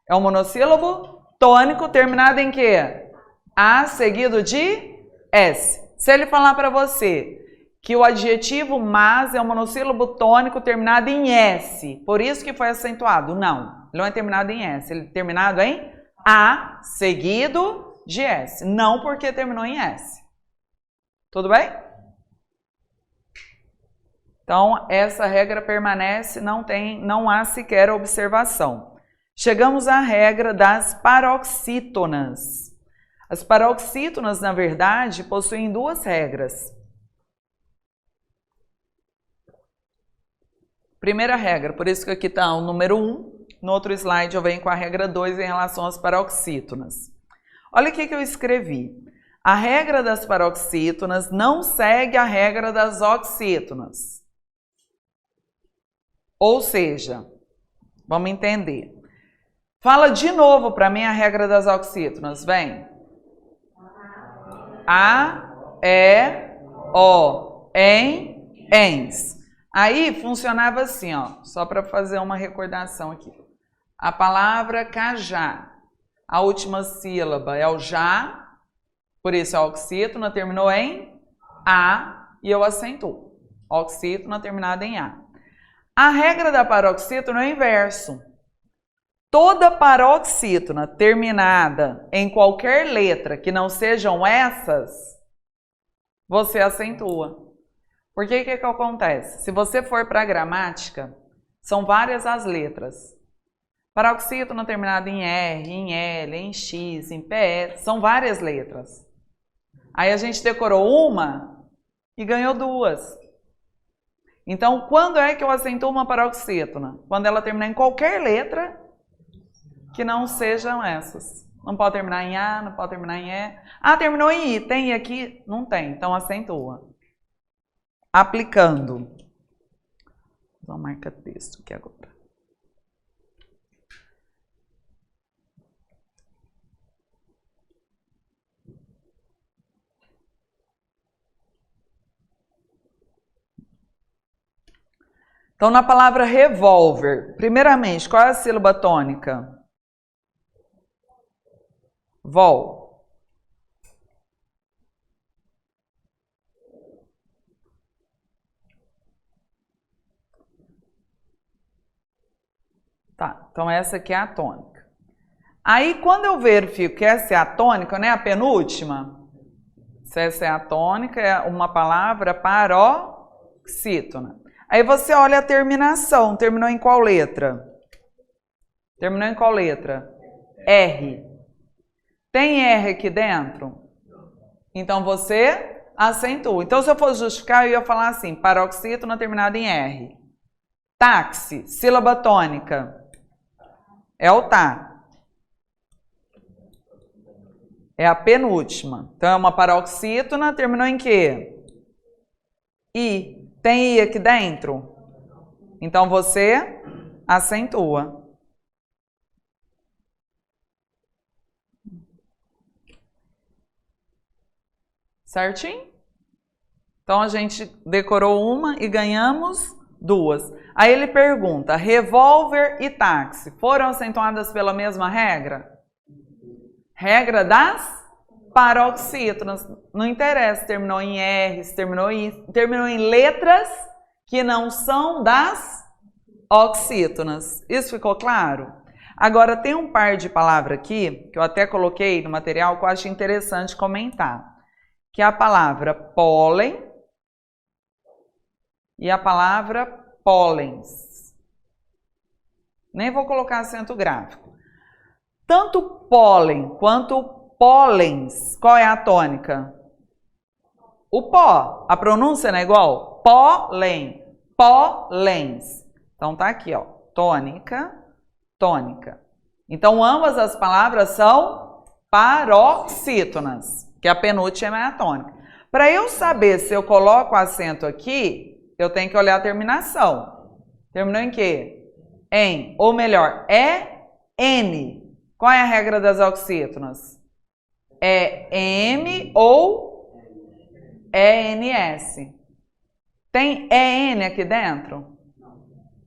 É um monossílabo tônico terminado em quê? A seguido de S. Se ele falar para você que o adjetivo mas é um monossílabo tônico terminado em S, por isso que foi acentuado. Não, ele não é terminado em S, ele é terminado em A seguido de S. Não porque terminou em S. Tudo bem? Então, essa regra permanece, não há sequer observação. Chegamos à regra das paroxítonas. As paroxítonas, na verdade, possuem duas regras. Primeira regra, por isso que aqui está o número 1, no outro slide eu venho com a regra 2 em relação às paroxítonas. Olha o que eu escrevi. A regra das paroxítonas não segue a regra das oxítonas. Ou seja, vamos entender. Fala de novo para mim a regra das oxítonas, vem. A, E, O, em, ens. Aí funcionava assim, ó, só para fazer uma recordação aqui. A palavra cajá, a última sílaba é o já, por isso a oxítona terminou em A e eu acentuo. Oxítona terminada em A. A regra da paroxítona é o inverso. Toda paroxítona terminada em qualquer letra que não sejam essas, você acentua. Por que que acontece? Se você for para a gramática, são várias as letras. Paroxítona terminada em R, em L, em X, em PE, são várias letras. Aí a gente decorou uma e ganhou duas. Então, quando é que eu acentuo uma paroxítona? Quando ela terminar em qualquer letra que não sejam essas. Não pode terminar em A, não pode terminar em E. Ah, terminou em I. Tem I aqui? Não tem. Então, acentua. Aplicando. Vou usar uma marca texto aqui agora. Então, na palavra revólver, primeiramente, qual é a sílaba tônica? Vol. Tá, então essa aqui é a tônica. Aí, quando eu verifico que essa é a tônica, né, a penúltima, se essa é a tônica, é uma palavra paroxítona. Aí você olha a terminação. Terminou em qual letra? Terminou em qual letra? R. Tem R aqui dentro? Então você acentua. Então, se eu fosse justificar, eu ia falar assim: paroxítona terminada em R. Táxi, sílaba tônica. É o tá. É a penúltima. Então, é uma paroxítona, terminou em quê? I. Tem I aqui dentro? Então, você acentua. Certinho? Então, a gente decorou uma e ganhamos duas. Aí ele pergunta, revólver e táxi foram acentuadas pela mesma regra? Regra das paroxítonas. Não interessa, terminou em R, se terminou em I, terminou em letras que não são das oxítonas. Isso ficou claro? Agora, tem um par de palavras aqui, que eu até coloquei no material, que eu acho interessante comentar. Que é a palavra pólen e a palavra pólens. Nem vou colocar acento gráfico. Tanto pólen quanto pólens, qual é a tônica? O pó. A pronúncia não é igual? Pólen. Pólens. Então tá aqui, ó. Tônica, tônica. Então ambas as palavras são paroxítonas, que a penúltima é a tônica. Para eu saber se eu coloco acento aqui, eu tenho que olhar a terminação. Terminou em quê? Em, ou melhor, N. Qual é a regra das oxítonas? É M ou ENS. Tem EN aqui dentro?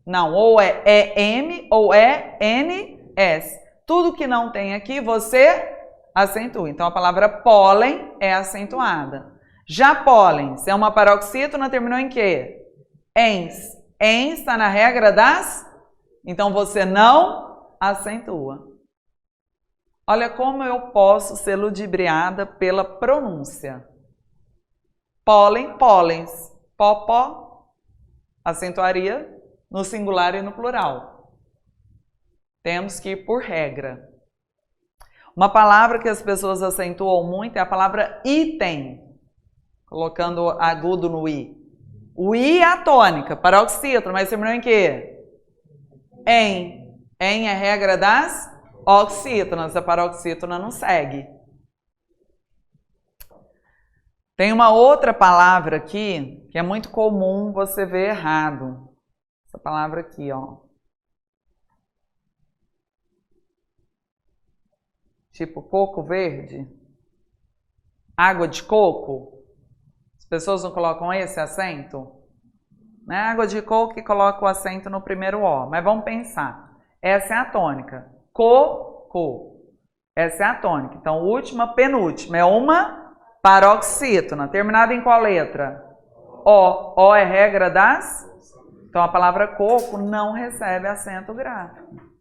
Não, ou é EM ou ENS. Tudo que não tem aqui, você acentua. Então, a palavra pólen é acentuada. Já pólens é uma paroxítona, terminou em quê? Ens. Ens está na regra das... Então, você não acentua. Olha como eu posso ser ludibriada pela pronúncia. Pólen, pólens. Pó, pó. Acentuaria no singular e no plural. Temos que ir por regra. Uma palavra que as pessoas acentuam muito é a palavra item. Colocando agudo no i. O i é a tônica, paroxítona, mas terminou em quê? Em. Em é a regra das oxítonas, a paroxítona não segue. Tem uma outra palavra aqui que é muito comum você ver errado. Essa palavra aqui, ó. Tipo coco verde. Água de coco. As pessoas não colocam esse acento? Né? Água de coco que coloca o acento no primeiro O. Mas vamos pensar. Essa é a tônica. Co. Essa é a tônica. Então, última, penúltima. É uma paroxítona. Terminada em qual letra? O. O é regra das... Então, a palavra coco não recebe acento gráfico.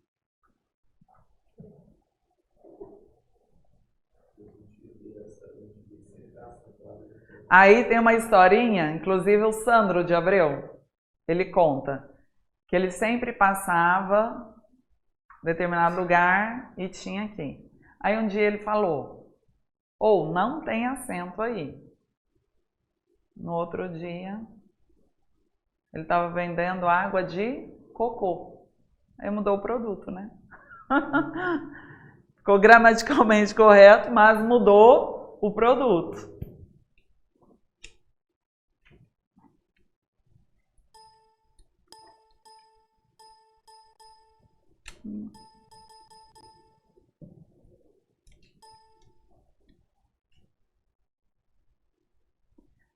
Aí tem uma historinha, inclusive o Sandro de Abreu, ele conta que ele sempre passava determinado lugar e tinha aqui. Aí um dia ele falou, ou não tem acento aí. No outro dia, ele estava vendendo água de cocô. Aí mudou o produto, né? Ficou gramaticalmente correto, mas mudou o produto.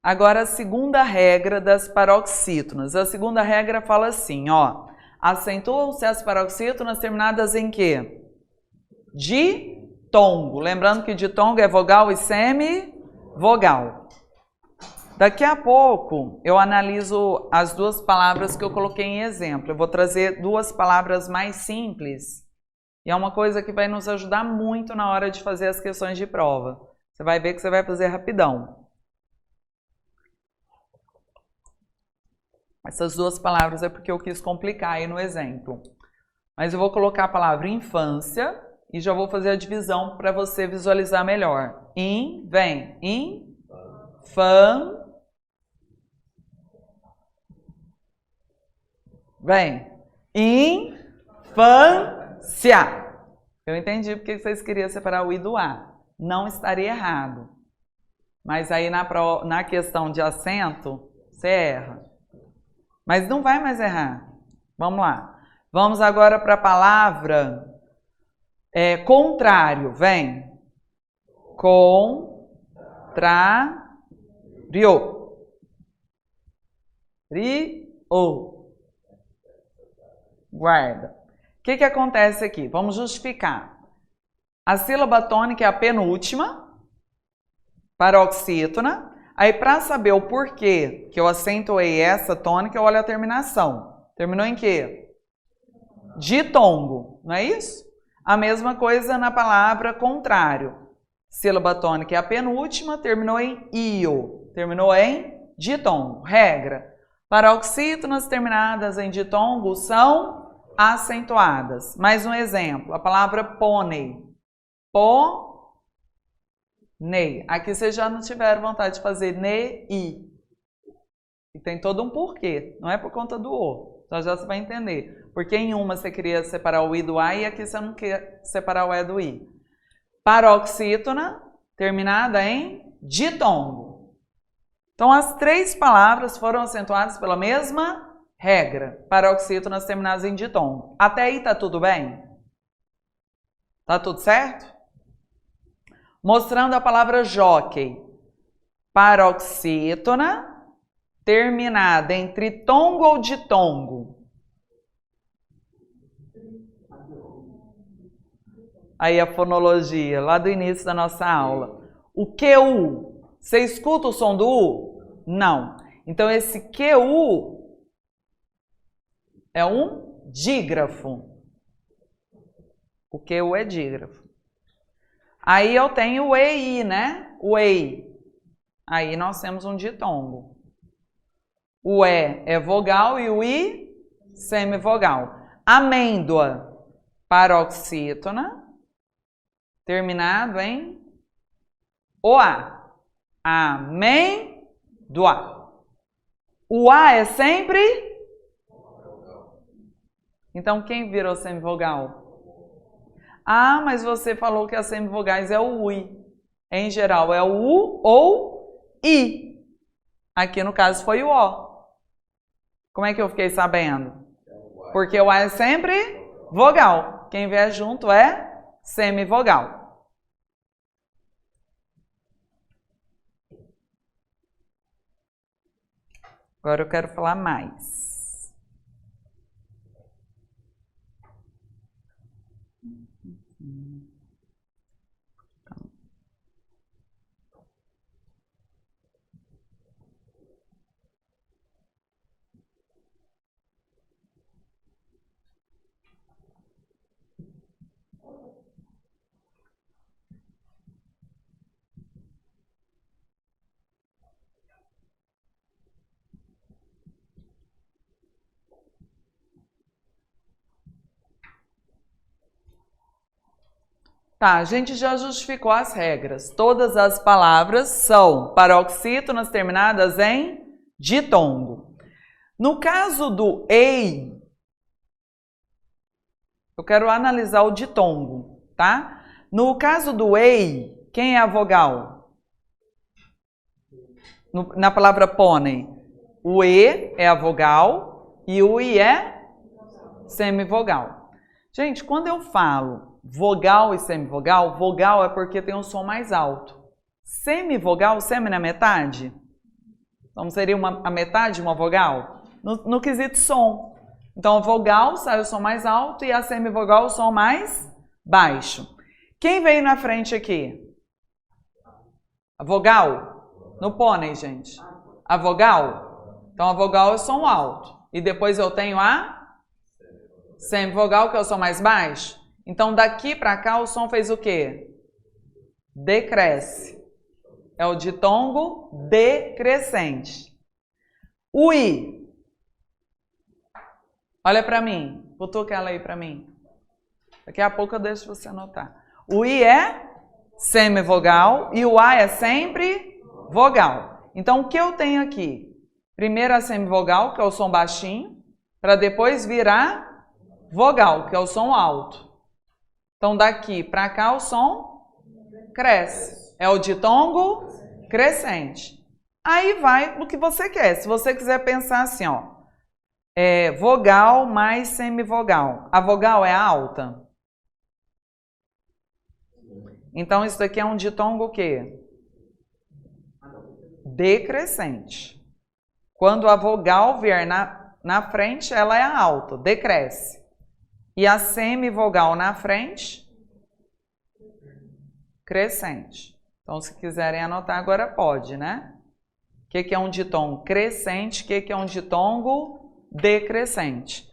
Agora, a segunda regra das paroxítonas. A segunda regra fala assim, ó. Acentuam-se as paroxítonas terminadas em quê? Ditongo. Lembrando que ditongo é vogal e semivogal. Daqui a pouco, eu analiso as duas palavras que eu coloquei em exemplo. Eu vou trazer duas palavras mais simples. E é uma coisa que vai nos ajudar muito na hora de fazer as questões de prova. Você vai ver que você vai fazer rapidão. Essas duas palavras é porque eu quis complicar aí no exemplo. Mas eu vou colocar a palavra infância e já vou fazer a divisão para você visualizar melhor. Vem. Vem. Infância. Eu entendi porque vocês queriam separar o I do A. Não estaria errado. Mas aí na questão de acento, você erra. Mas não vai mais errar. Vamos lá. Vamos agora para a palavra contrário. Vem. Contrário. Guarda. O que acontece aqui? Vamos justificar. A sílaba tônica é a penúltima, paroxítona. Aí, para saber o porquê que eu acentuei essa tônica, eu olho a terminação. Terminou em quê? Ditongo, não é isso? A mesma coisa na palavra contrário. Sílaba tônica é a penúltima, terminou em io. Terminou em ditongo. Regra. Paroxítonas terminadas em ditongo são acentuadas. Mais um exemplo. A palavra pônei. Pônei. Aqui vocês já não tiveram vontade de fazer ne-i. E tem todo um porquê. Não é por conta do o. Então já você vai entender. Porque em uma você queria separar o i do a e aqui você não quer separar o e do i. Paroxítona, terminada em ditongo. Então, as três palavras foram acentuadas pela mesma regra. Paroxítonas terminadas em ditongo. Até aí tá tudo bem? Tá tudo certo? Mostrando a palavra jockey. Paroxítona, terminada em tritongo ou ditongo? Aí a fonologia, lá do início da nossa aula. O QU, você escuta o som do U? Não. Então esse QU é um dígrafo. O QU é dígrafo. Aí eu tenho o EI, né? O EI. Aí nós temos um ditongo. O E é vogal e o I semivogal. Amêndoa, paroxítona, terminado em OA. Amêndoa. O A é sempre? Então, quem virou semivogal? Ah, mas você falou que as semivogais é o UI. Em geral, é o U ou I. Aqui, no caso, foi o O. Como é que eu fiquei sabendo? Porque o A é sempre vogal. Quem vier junto é semivogal. Agora eu quero falar mais. Tá, a gente já justificou as regras. Todas as palavras são paroxítonas terminadas em ditongo. No caso do ei, eu quero analisar o ditongo, tá? No caso do ei, quem é a vogal? Na palavra pônei, o e é a vogal e o i é semivogal. Gente, quando eu falo vogal e semivogal, vogal é porque tem um som mais alto. Semivogal, semi na metade? Então seria a metade de uma vogal? No quesito som. Então a vogal sai o som mais alto e a semivogal o som mais baixo. Quem veio na frente aqui? A vogal? No pônei, gente. A vogal? Então a vogal é o som alto. E depois eu tenho a semivogal, que é o som mais baixo. Então daqui para cá o som fez o quê? Decresce. É o ditongo decrescente. O i. Olha para mim. Cutuca ela aí para mim. Daqui a pouco eu deixo você anotar. O i é semivogal e o a é sempre vogal. Então o que eu tenho aqui? Primeiro a semivogal, que é o som baixinho, para depois virar vogal, que é o som alto. Então daqui para cá o som cresce. É o ditongo crescente. Aí vai o que você quer. Se você quiser pensar assim, ó, vogal mais semivogal. A vogal é alta? Então isso daqui é um ditongo o quê? Decrescente. Quando a vogal vier na frente, ela é alta, decresce. E a semivogal na frente, crescente. Então, se quiserem anotar agora, pode, né? O que é um ditongo crescente? O que é um ditongo decrescente?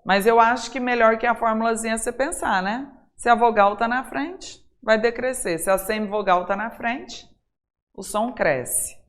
Mas eu acho que melhor que a formulazinha é você pensar, né? Se a vogal está na frente, vai decrescer. Se a semivogal está na frente, o som cresce.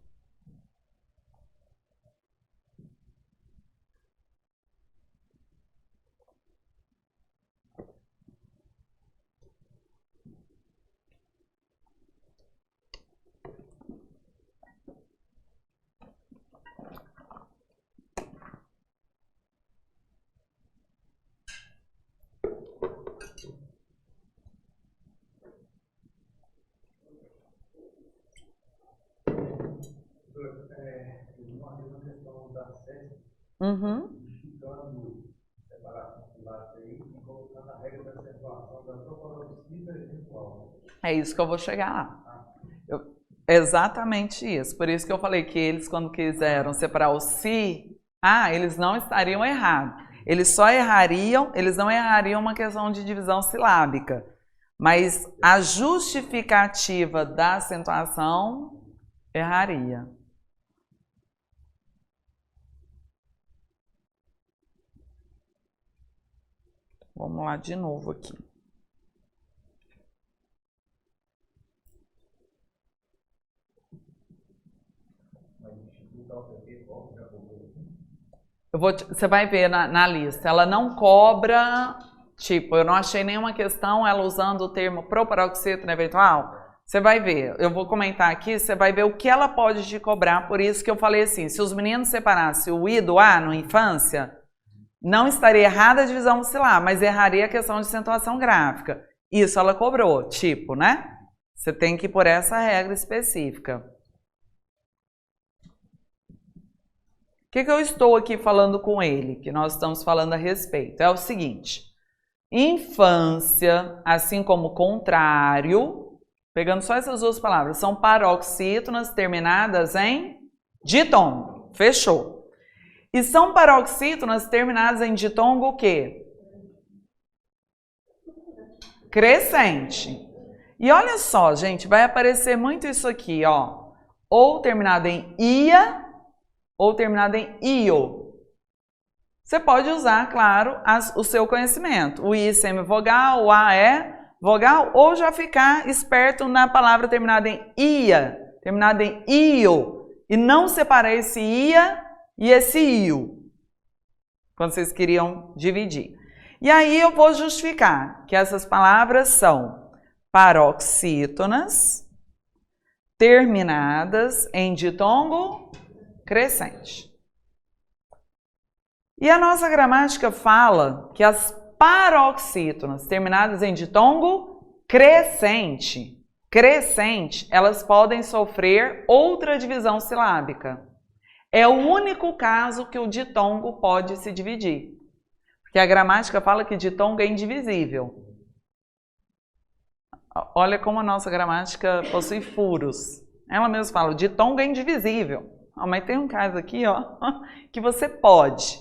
Uma questão da série, Uhum. separação do aí e colocando a regra da acentuação da proparoxida eventual. É isso que eu vou chegar lá. Exatamente isso. Por isso que eu falei que eles, quando quiseram separar o si, eles não estariam errados. Eles só errariam, eles não errariam uma questão de divisão silábica. Mas a justificativa da acentuação erraria. Vamos lá de novo aqui. Você vai ver na lista, ela não cobra, tipo, eu não achei nenhuma questão ela usando o termo proparoxítono eventual. Você vai ver, eu vou comentar aqui, você vai ver o que ela pode te cobrar, por isso que eu falei assim, se os meninos separassem o i do a na infância, não estaria errada a divisão muscular, mas erraria a questão de acentuação gráfica. Isso ela cobrou, tipo, né? Você tem que ir por essa regra específica. O que eu estou aqui falando com ele, que nós estamos falando a respeito? É o seguinte, infância, assim como contrário, pegando só essas duas palavras, são paroxítonas terminadas em ditongo. Fechou. E são paroxítonas terminadas em ditongo o quê? Crescente. E olha só, gente, vai aparecer muito isso aqui, ó. Ou terminado em ia, ou terminado em io. Você pode usar, claro, o seu conhecimento. O i semivogal, o a é vogal, ou já ficar esperto na palavra terminada em ia, terminada em io, e não separar esse ia e esse io, quando vocês queriam dividir. E aí eu vou justificar que essas palavras são paroxítonas terminadas em ditongo crescente. E a nossa gramática fala que as paroxítonas terminadas em ditongo crescente, elas podem sofrer outra divisão silábica. É o único caso que o ditongo pode se dividir. Porque a gramática fala que ditongo é indivisível. Olha como a nossa gramática possui furos. Ela mesma fala, o ditongo é indivisível. Mas tem um caso aqui, que você pode.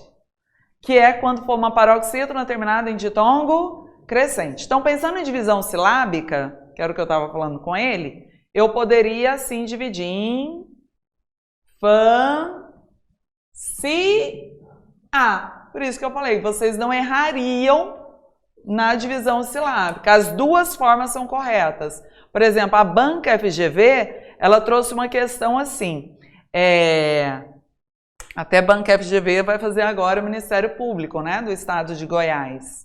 Que é quando for uma paroxítona terminada em ditongo crescente. Então, pensando em divisão silábica, que era o que eu estava falando com ele, eu poderia, assim, dividir em fan-si-a. Por isso que eu falei, vocês não errariam na divisão silábica. As duas formas são corretas. Por exemplo, a banca FGV, ela trouxe uma questão assim, até banca FGV vai fazer agora o Ministério Público, né, do Estado de Goiás.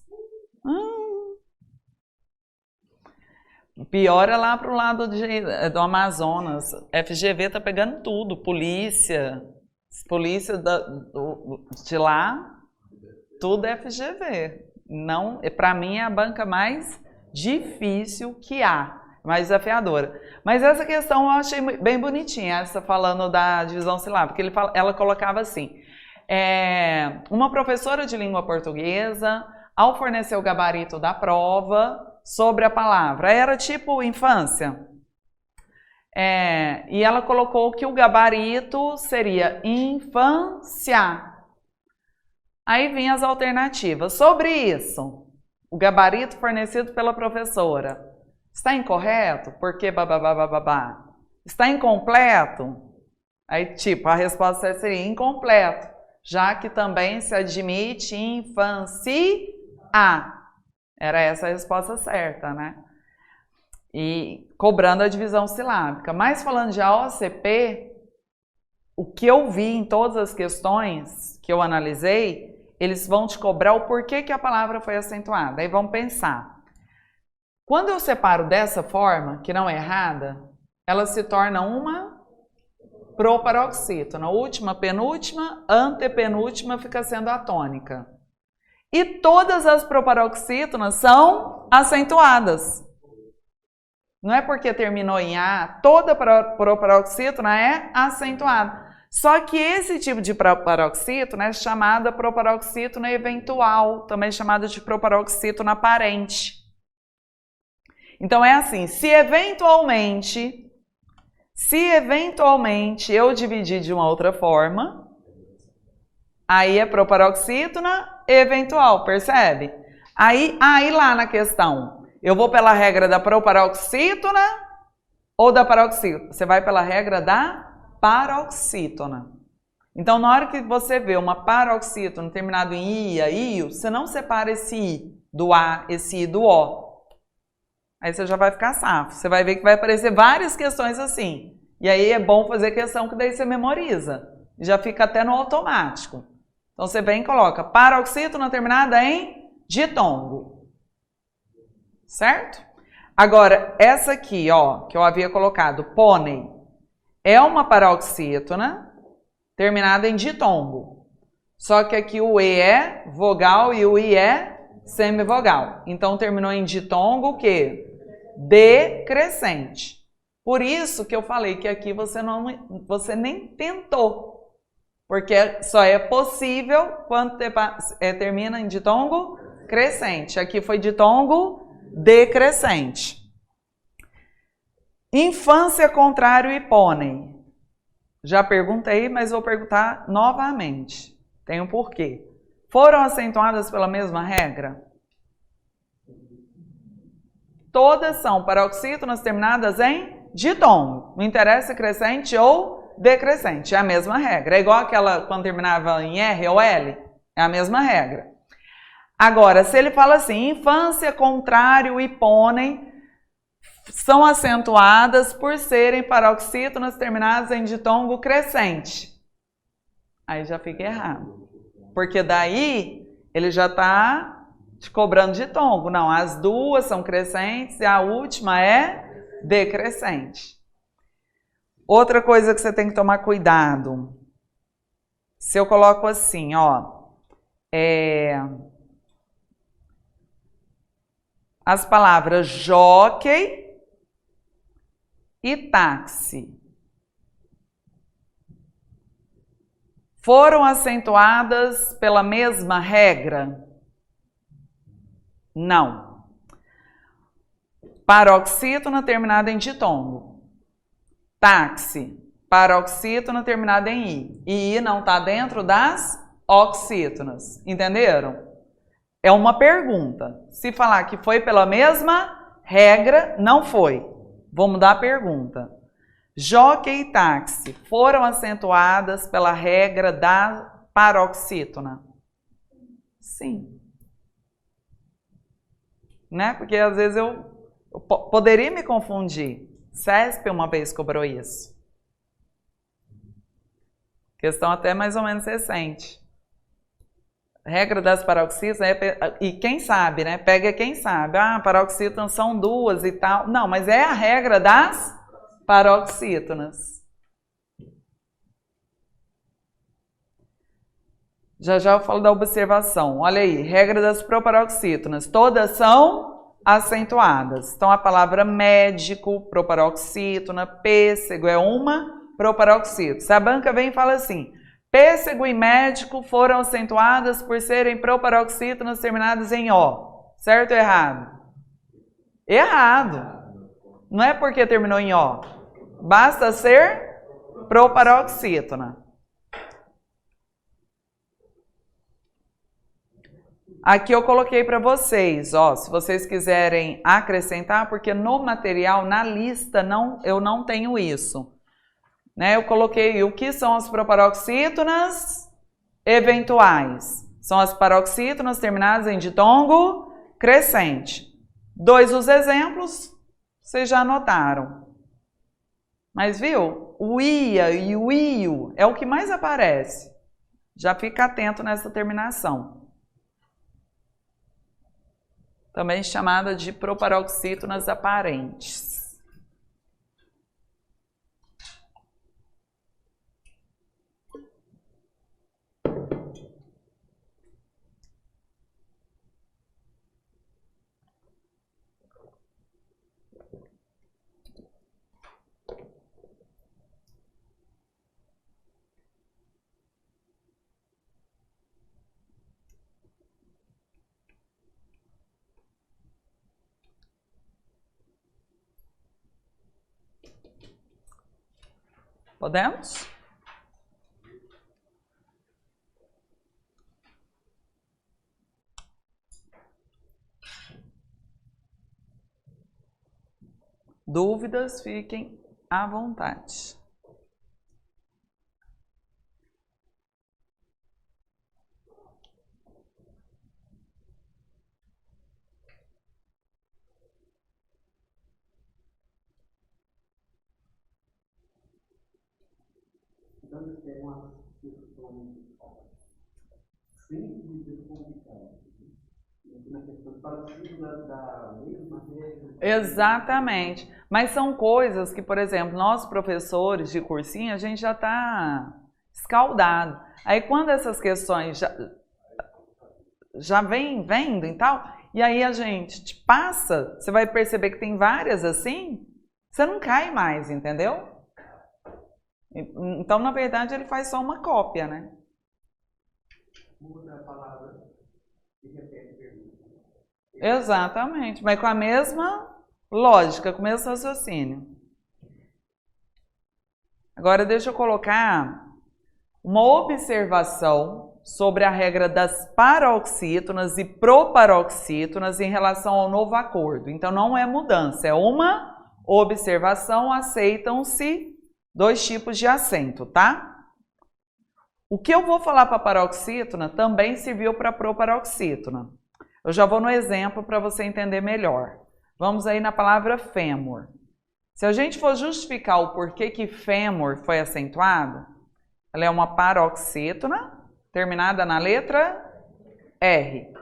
Pior é lá para o lado do Amazonas. FGV tá pegando tudo, polícia de lá, tudo é FGV. Não, para mim é a banca mais difícil que há, mais desafiadora. Mas essa questão eu achei bem bonitinha, essa falando da divisão silábica, ela colocava assim, uma professora de língua portuguesa, ao fornecer o gabarito da prova sobre a palavra, era tipo infância, e ela colocou que o gabarito seria infância. Aí vinham as alternativas. Sobre isso, o gabarito fornecido pela professora está incorreto? Porque babá. Está incompleto? Aí, tipo, a resposta seria incompleto, já que também se admite infância. Era essa a resposta certa, né? E cobrando a divisão silábica. Mas falando de AOCP, o que eu vi em todas as questões que eu analisei, eles vão te cobrar o porquê que a palavra foi acentuada. Aí vamos pensar. Quando eu separo dessa forma, que não é errada, ela se torna uma proparoxítona. Última, penúltima, antepenúltima fica sendo a tônica. E todas as proparoxítonas são acentuadas. Não é porque terminou em A, toda proparoxítona é acentuada. Só que esse tipo de proparoxítona é chamada proparoxítona eventual, também chamada de proparoxítona aparente. Então é assim, se eventualmente eu dividir de uma outra forma, aí é proparoxítona eventual, percebe? Aí lá na questão, eu vou pela regra da proparoxítona ou da paroxítona? Você vai pela regra da paroxítona. Então, na hora que você vê uma paroxítona terminado em ia, io, você não separa esse i do a, esse i do o. Aí você já vai ficar safo. Você vai ver que vai aparecer várias questões assim. E aí é bom fazer questão que daí você memoriza. Já fica até no automático. Então, você vem e coloca paroxítona terminada em ditongo. Certo? Agora, essa aqui, ó, que eu havia colocado, pônei, é uma paroxítona terminada em ditongo. Só que aqui o E é vogal e o I é semivogal. Então, terminou em ditongo o quê? Decrescente. Por isso que eu falei que aqui você nem tentou. Porque só é possível quando termina em ditongo crescente. Aqui foi ditongo decrescente. Infância, contrário e pônei. Já perguntei, mas vou perguntar novamente. Tem um porquê. Foram acentuadas pela mesma regra? Todas são paroxítonas terminadas em ditongo. Não interessa se crescente ou decrescente. É a mesma regra. É igual aquela quando terminava em R ou L. É a mesma regra. Agora, se ele fala assim, infância, contrário e pônei são acentuadas por serem paroxítonas terminadas em ditongo crescente. Aí já fica errado. Porque daí ele já está te cobrando ditongo. Não, as duas são crescentes e a última é decrescente. Outra coisa que você tem que tomar cuidado. Se eu coloco assim, ó, as palavras jockey e táxi foram acentuadas pela mesma regra? Não. Paroxítona terminada em ditongo. Táxi, paroxítona terminada em i. E i não está dentro das oxítonas. Entenderam? É uma pergunta. Se falar que foi pela mesma regra, não foi. Vou mudar a pergunta. Jockey e táxi foram acentuadas pela regra da paroxítona? Sim. Né? Porque às vezes eu poderia me confundir. CESP uma vez cobrou isso. Questão até mais ou menos recente. Regra das paroxítonas, e quem sabe, né? Pega quem sabe. Ah, paroxítonas são duas e tal. Não, mas é a regra das paroxítonas. Já já eu falo da observação. Olha aí, regra das proparoxítonas. Todas são acentuadas. Então, a palavra médico, proparoxítona, pêssego é uma proparoxítona. Se a banca vem e fala assim, pêssego e médico foram acentuadas por serem proparoxítonas terminadas em O. Certo ou errado? Errado. Não é porque terminou em O. Basta ser proparoxítona. Aqui eu coloquei para vocês, ó, se vocês quiserem acrescentar, porque no material, na lista, eu não tenho isso. Né? Eu coloquei o que são as proparoxítonas eventuais. São as paroxítonas terminadas em ditongo crescente. Dois os exemplos, vocês já anotaram. Mas viu? O ia e o io é o que mais aparece. Já fica atento nessa terminação. Também chamada de proparoxítonas aparentes. Podemos? Dúvidas, fiquem à vontade. Então, eles têm uma questão simples e complicada. Na questão parecida da mesma regra. Exatamente. Mas são coisas que, por exemplo, nós professores de cursinho, a gente já está escaldado. Aí quando essas questões já vem vendo e tal, e aí a gente te passa, você vai perceber que tem várias assim, você não cai mais, entendeu? Então, na verdade, ele faz só uma cópia, né? Muda a palavra e repete a pergunta. Exatamente, mas com a mesma lógica, com o mesmo raciocínio. Agora, deixa eu colocar uma observação sobre a regra das paroxítonas e proparoxítonas em relação ao novo acordo. Então, não é mudança, é uma observação, aceitam-se dois tipos de acento, tá? O que eu vou falar para paroxítona também serviu para proparoxítona. Eu já vou no exemplo para você entender melhor. Vamos aí na palavra fêmur. Se a gente for justificar o porquê que fêmur foi acentuado, ela é uma paroxítona terminada na letra R.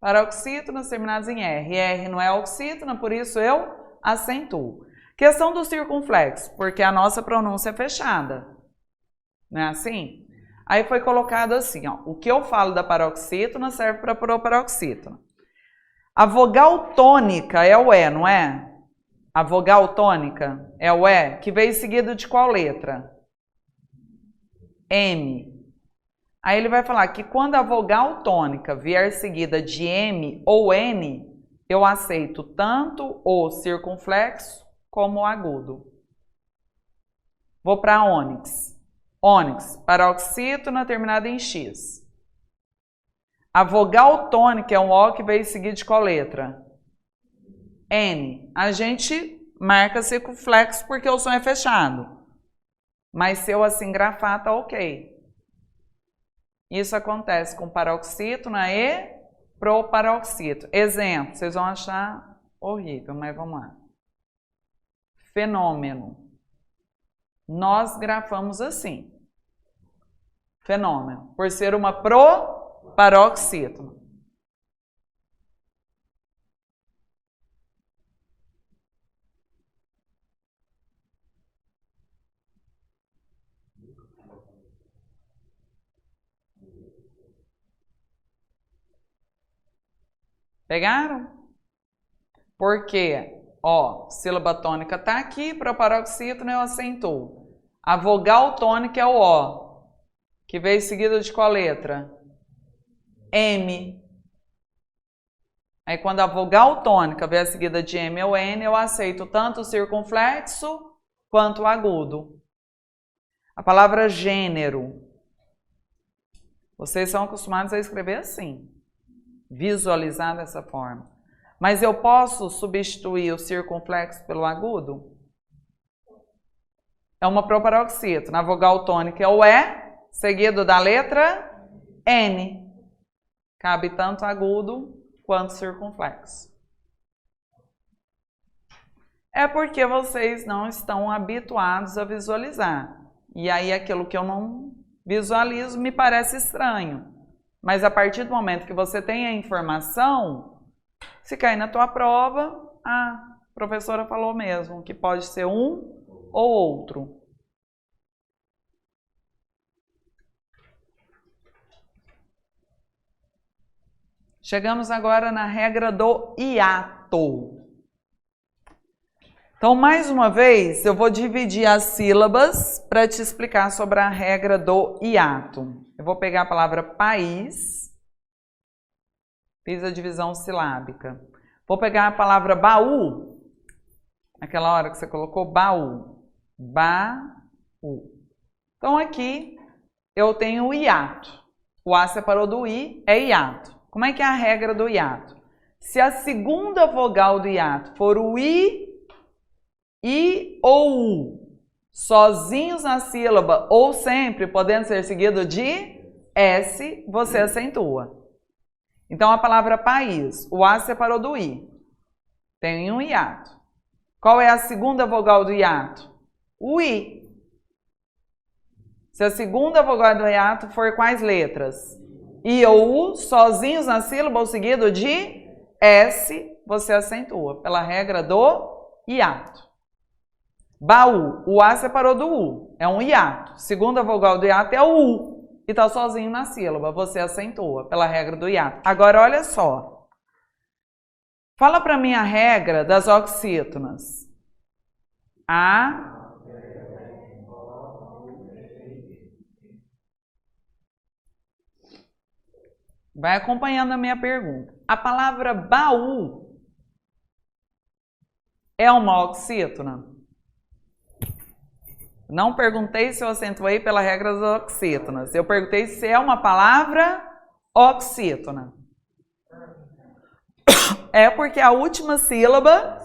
Paroxítonas terminadas em R. R não é oxítona, por isso eu acentuo. Questão do circunflexo, porque a nossa pronúncia é fechada. Não é assim? Aí foi colocado assim, ó, o que eu falo da paroxítona serve para proparoxítona. A vogal tônica é o E, não é? A vogal tônica é o E, que veio seguido de qual letra? M. Aí ele vai falar que quando a vogal tônica vier seguida de M ou N, eu aceito tanto o circunflexo como o agudo. Vou para ônix. Ônix, paroxítona terminada em X. A vogal tônica é um O que veio seguido de qual letra? N. A gente marca circunflexo porque o som é fechado. Mas se eu assim grafar, tá ok. Isso acontece com paroxítona e proparoxítona. Exemplo, vocês vão achar horrível, mas vamos lá. Fenômeno. Nós grafamos assim. Fenômeno. Por ser uma proparoxítona. Pegaram? Porque, ó, sílaba tônica tá aqui, proparoxítona eu acentuo. A vogal tônica é o O, que veio seguida de qual letra? M. Aí quando a vogal tônica vier seguida de M ou N, eu aceito tanto o circunflexo quanto o agudo. A palavra gênero. Vocês são acostumados a escrever assim, visualizar dessa forma. Mas eu posso substituir o circunflexo pelo agudo? É uma proparoxítona. A vogal tônica é o E, seguido da letra N. Cabe tanto agudo quanto circunflexo. É porque vocês não estão habituados a visualizar. E aí aquilo que eu não visualizo me parece estranho. Mas a partir do momento que você tem a informação, se cair na tua prova, a professora falou mesmo que pode ser um ou outro. Chegamos agora na regra do hiato. Então, mais uma vez, eu vou dividir as sílabas para te explicar sobre a regra do hiato. Eu vou pegar a palavra país, fiz a divisão silábica. Vou pegar a palavra baú, aquela hora que você colocou baú, baú. Então, aqui eu tenho o hiato. O A separou do I, é hiato. Como é que é a regra do hiato? Se a segunda vogal do hiato for o I ou U, sozinhos na sílaba ou sempre podendo ser seguido de S, você acentua. Então, a palavra país, o A separou do I, tem um hiato. Qual é a segunda vogal do hiato? O I. Se a segunda vogal do hiato for quais letras? I ou U, sozinhos na sílaba ou seguido de S, você acentua, pela regra do hiato. Baú, o A separou do U, é um hiato. Segunda vogal do hiato é o U, e está sozinho na sílaba, você acentua, pela regra do hiato. Agora, olha só. Fala para mim a regra das oxítonas. A... Vai acompanhando a minha pergunta. A palavra baú é uma oxítona? Não perguntei se eu acentuei pela regra das oxítonas. Eu perguntei se é uma palavra oxítona. É porque a última sílaba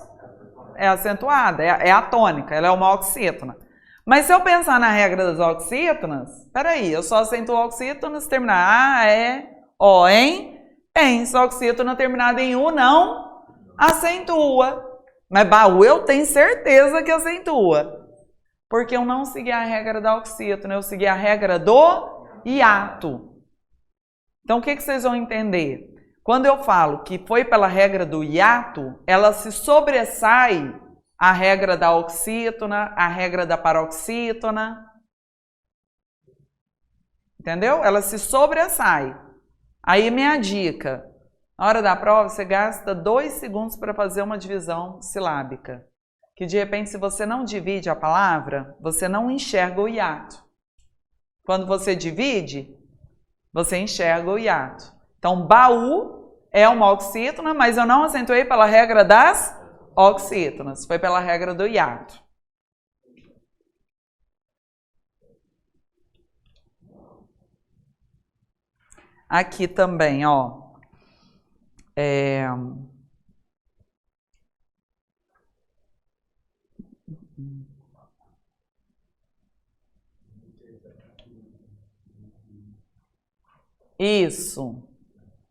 é acentuada, é a tônica, ela é uma oxítona. Mas se eu pensar na regra das oxítonas, peraí, eu só acentuo oxítona se terminar A, E, O, em. Se a oxítona terminada em U, não acentua. Mas baú eu tenho certeza que acentua. Porque eu não segui a regra da oxítona, eu segui a regra do hiato. Então, o que vocês vão entender? Quando eu falo que foi pela regra do hiato, ela se sobressai à regra da oxítona, à regra da paroxítona. Entendeu? Ela se sobressai. Aí minha dica, na hora da prova você gasta 2 segundos para fazer uma divisão silábica. Que de repente se você não divide a palavra, você não enxerga o hiato. Quando você divide, você enxerga o hiato. Então, baú é uma oxítona, mas eu não acentuei pela regra das oxítonas, foi pela regra do hiato. Aqui também, ó. Isso.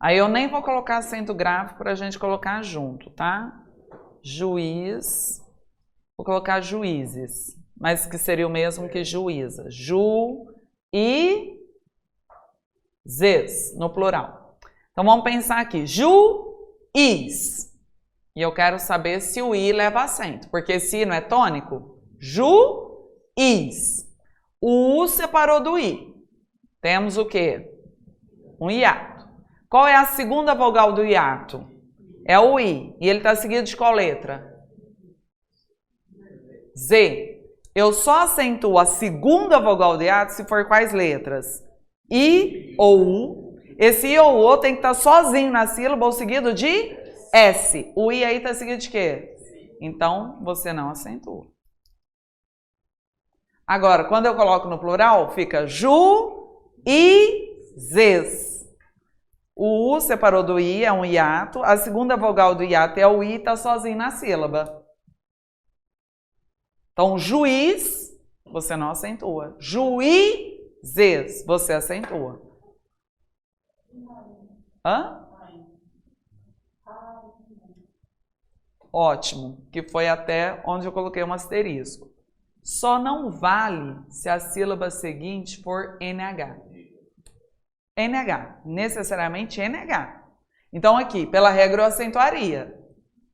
Aí eu nem vou colocar acento gráfico para a gente colocar junto, tá? Juiz. Vou colocar juízes, mas que seria o mesmo que juíza. Juízes, no plural. Então vamos pensar aqui. Juiz. E eu quero saber se o i leva acento, porque se não é tônico, juiz. O u separou do i. Temos o quê? Um hiato. Qual é a segunda vogal do hiato? É o i. E ele está seguido de qual letra? Z. Eu só acentuo a segunda vogal do hiato se for quais letras? I ou U. Esse I ou U tem que estar sozinho na sílaba ou seguido de S. O I aí está seguido de quê? Então, você não acentua. Agora, quando eu coloco no plural, fica juízes. O U separou do I, é um hiato. A segunda vogal do hiato é o I, está sozinho na sílaba. Então, juiz, você não acentua. Juízes, você acentua. Hã? Ótimo, que foi até onde eu coloquei um asterisco. Só não vale se a sílaba seguinte for NH. NH, necessariamente NH. Então aqui, pela regra eu acentuaria.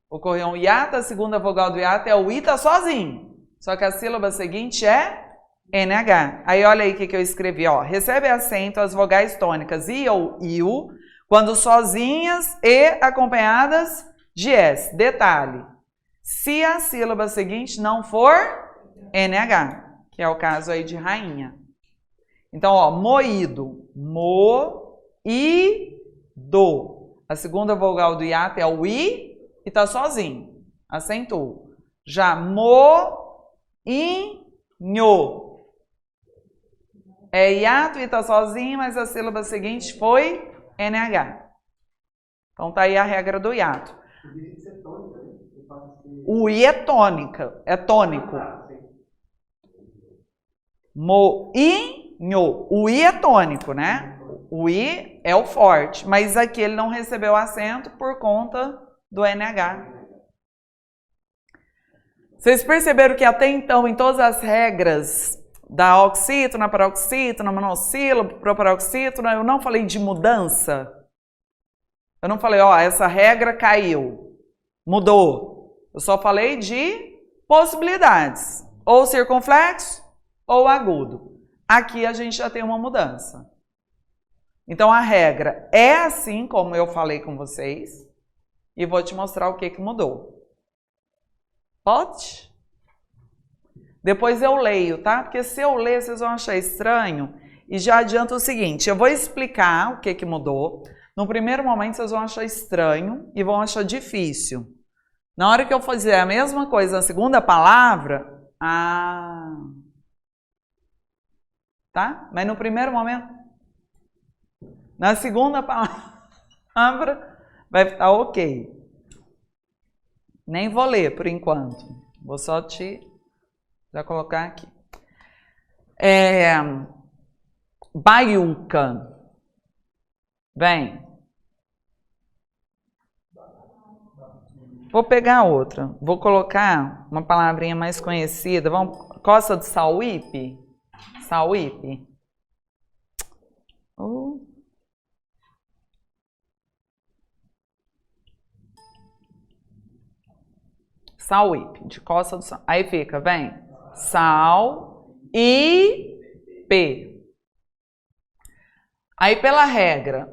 Ocorreu um hiato, a segunda vogal do hiato é o I, tá sozinho. Só que a sílaba seguinte é NH. Aí olha aí o que eu escrevi, ó. Recebe acento as vogais tônicas I ou IU, quando sozinhas e acompanhadas de S. Detalhe, se a sílaba seguinte não for NH, que é o caso aí de rainha. Então, ó, moído, mo-i-do. A segunda vogal do hiato é o I e tá sozinho. Acentuo. Já mo-inho. É hiato e tá sozinho, mas a sílaba seguinte foi NH. Então tá aí a regra do hiato. O I é tônica, é tônico. Mo-inho. O I é tônico, né? O I é o forte, mas aqui ele não recebeu acento por conta do NH. Vocês perceberam que até então, em todas as regras da oxítona, paroxítona, monossílabo, proparoxítona, eu não falei de mudança. Eu não falei, ó, essa regra caiu, mudou. Eu só falei de possibilidades, ou circunflexo ou agudo. Aqui a gente já tem uma mudança. Então a regra é assim como eu falei com vocês e vou te mostrar o que mudou. Pode? Depois eu leio, tá? Porque se eu ler vocês vão achar estranho e já adianta o seguinte, eu vou explicar o que mudou. No primeiro momento vocês vão achar estranho e vão achar difícil. Na hora que eu fizer a mesma coisa na segunda palavra, tá? Mas no primeiro momento, na segunda palavra, vai estar ok. Nem vou ler por enquanto. Vou só já colocar aqui. Baiuca. Vem. Vou pegar outra. Vou colocar uma palavrinha mais conhecida. Costa do Sauípe? Sauípe. Sauípe, de Costa do Sal. Aí fica, vem, Sauípe. Aí pela regra,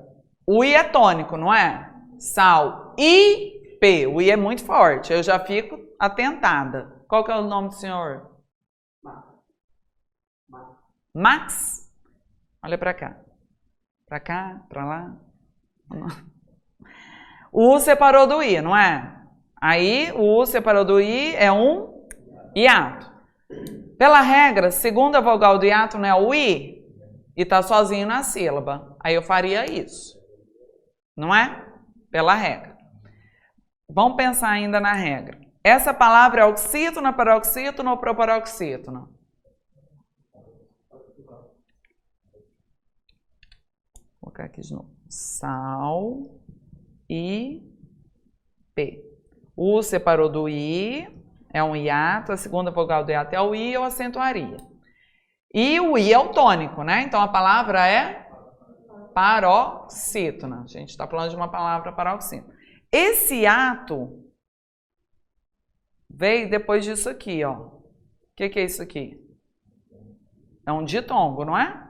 o I é tônico, não é? Sauípe. O I é muito forte, eu já fico atentada. Qual que é o nome do senhor? Max? Olha para cá. Para cá, para lá. O U separou do I, não é? Aí, o U separou do I é um hiato. Pela regra, segunda vogal do hiato não é o I e tá sozinho na sílaba. Aí eu faria isso. Não é? Pela regra. Vamos pensar ainda na regra. Essa palavra é oxítona, paroxítona ou proparoxítona? Vou colocar aqui de novo. Sal e P. O U separou do I, é um hiato, a segunda vogal do hiato é o I, eu acentuaria. E o I é o tônico, né? Então a palavra é paroxítona. A gente está falando de uma palavra paroxítona. Esse hiato veio depois disso aqui, ó. O que é isso aqui? É um ditongo, não é?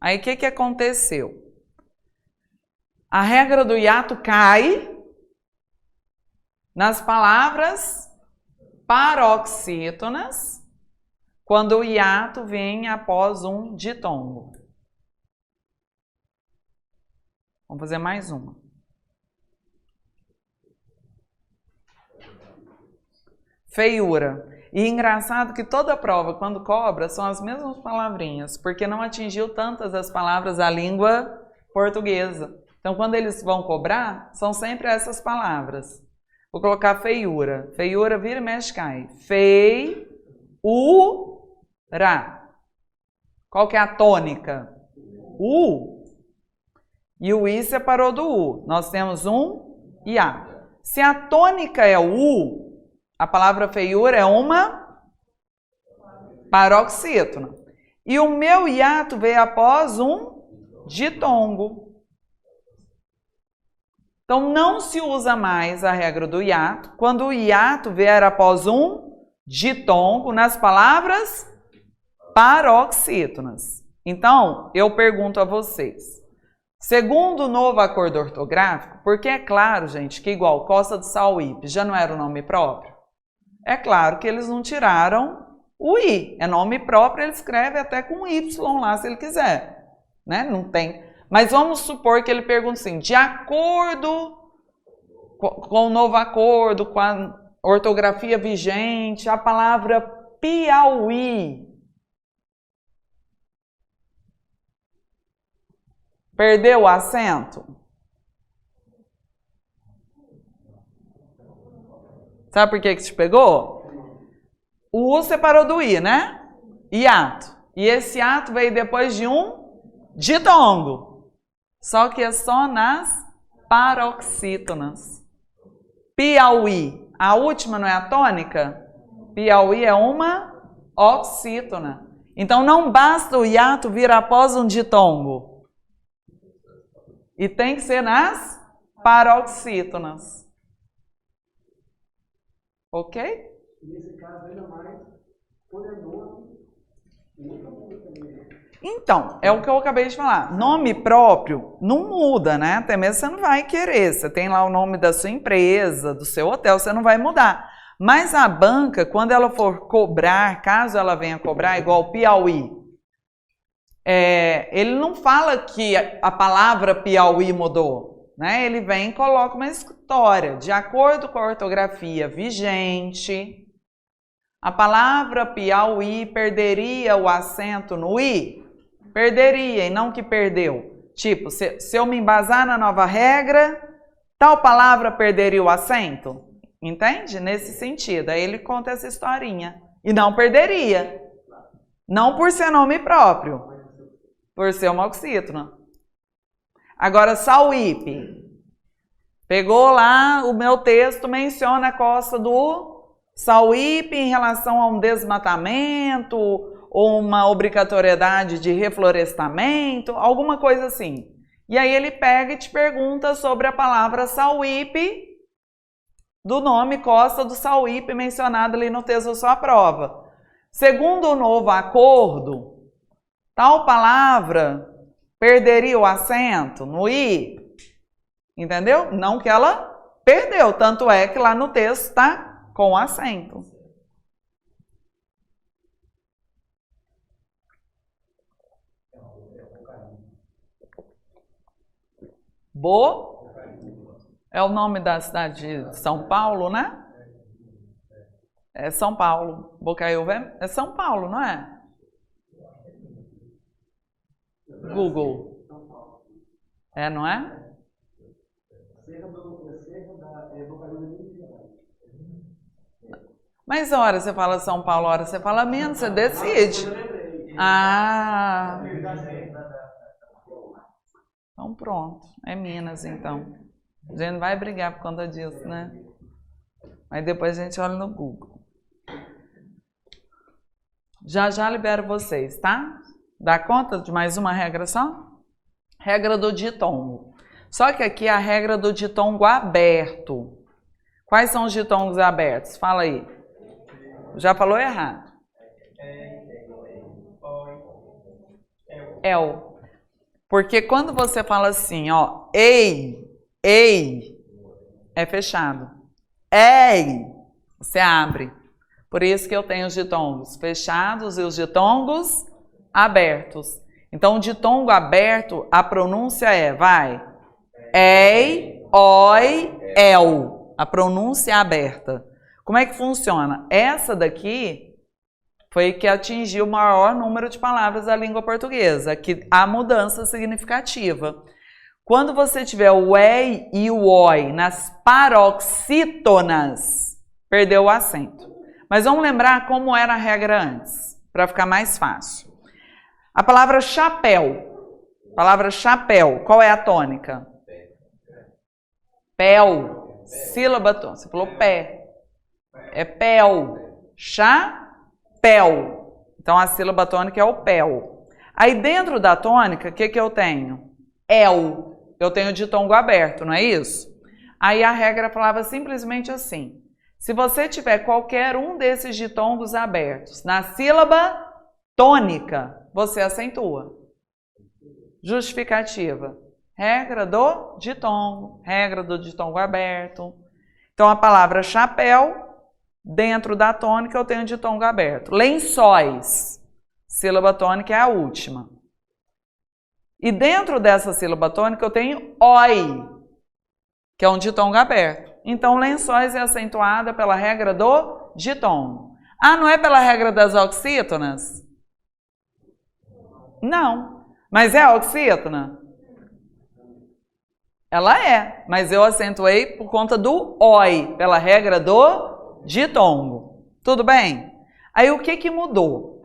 Aí o que aconteceu? A regra do hiato cai nas palavras paroxítonas quando o hiato vem após um ditongo. Vamos fazer mais uma. Feiura. E engraçado que toda prova, quando cobra, são as mesmas palavrinhas, porque não atingiu tantas as palavras da língua portuguesa. Então, quando eles vão cobrar, são sempre essas palavras. Vou colocar feiura. Feiura vira e mexe, cai. Feiura. Qual que é a tônica? U. E o I separou do U. Nós temos um hiato. Se a tônica é o U, a palavra feiura é uma paroxítona. E o meu hiato veio após um ditongo. Então, não se usa mais a regra do hiato quando o hiato vier após um ditongo nas palavras paroxítonas. Então, eu pergunto a vocês, segundo o novo acordo ortográfico, porque é claro, gente, que igual Costa do Sauípe já não era o nome próprio, é claro que eles não tiraram o I, é nome próprio, ele escreve até com Y lá se ele quiser, né? Não tem... Mas vamos supor que ele pergunta assim, de acordo com o novo acordo, com a ortografia vigente, a palavra Piauí perdeu o acento? Sabe por que te pegou? O U separou do I, né? Hiato. E esse hiato veio depois de um ditongo. Só que é só nas paroxítonas. Piauí. A última não é a tônica? Piauí é uma oxítona. Então não basta o hiato vir após um ditongo. E tem que ser nas paroxítonas. Ok? Nesse caso, ainda mais, quando é nome, nunca muda também. Então, é o que eu acabei de falar. Nome próprio não muda, né? Até mesmo você não vai querer. Você tem lá o nome da sua empresa, do seu hotel, você não vai mudar. Mas a banca, quando ela for cobrar, caso ela venha cobrar, igual o Piauí, ele não fala que a palavra Piauí mudou, né? Ele vem e coloca uma história. De acordo com a ortografia vigente, a palavra Piauí perderia o acento no I? Perderia, e não que perdeu. Tipo, se eu me embasar na nova regra, tal palavra perderia o acento? Entende? Nesse sentido. Aí ele conta essa historinha. E não perderia. Não por ser nome próprio. Por ser uma oxítona. Agora, Sauípe. Pegou lá, o meu texto menciona a costa do Sauípe em relação a um desmatamento, ou uma obrigatoriedade de reflorestamento, alguma coisa assim. E aí ele pega e te pergunta sobre a palavra Sauípe do nome Costa do Sauípe mencionado ali no texto da sua prova. Segundo o novo acordo, tal palavra perderia o acento no i, entendeu? Não que ela perdeu, tanto é que lá no texto está com acento. É o nome da cidade de São Paulo, né? É São Paulo. Bocaiúva é São Paulo, não é? Google. É, não é? Mas hora você fala São Paulo, hora você fala Minas, você decide. Ah. Então pronto, é Minas então. A gente não vai brigar por conta disso, né? Mas depois a gente olha no Google. Já libero vocês, tá? Dá conta de mais uma regra só? Regra do ditongo. Só que aqui é a regra do ditongo aberto. Quais são os ditongos abertos? Fala aí. Já falou errado. El. Porque quando você fala assim, ó, ei, é fechado. Ei, você abre. Por isso que eu tenho os ditongos fechados e os ditongos abertos. Então, o ditongo aberto, a pronúncia é, vai, ei, oi, el. A pronúncia é aberta. Como é que funciona? Essa daqui foi que atingiu o maior número de palavras da língua portuguesa, que há mudança significativa. Quando você tiver o ei e o oi nas paroxítonas, perdeu o acento. Mas vamos lembrar como era a regra antes, para ficar mais fácil. A palavra chapéu. Qual é a tônica? Pel. Sílaba tônica. Você falou pé. É pel. Chapéu. Então a sílaba tônica é o pel. Aí dentro da tônica, o que eu tenho? El. Eu tenho ditongo aberto, não é isso? Aí a regra falava simplesmente assim. Se você tiver qualquer um desses ditongos abertos na sílaba tônica, você acentua. Justificativa. Regra do ditongo aberto. Então, a palavra chapéu, dentro da tônica, eu tenho ditongo aberto. Lençóis. Sílaba tônica é a última. E dentro dessa sílaba tônica, eu tenho oi, que é um ditongo aberto. Então, lençóis é acentuada pela regra do ditongo. Ah, não é pela regra das oxítonas? Não. Mas é a oxítona? Ela é, mas eu acentuei por conta do oi, pela regra do ditongo. Tudo bem? Aí o que mudou?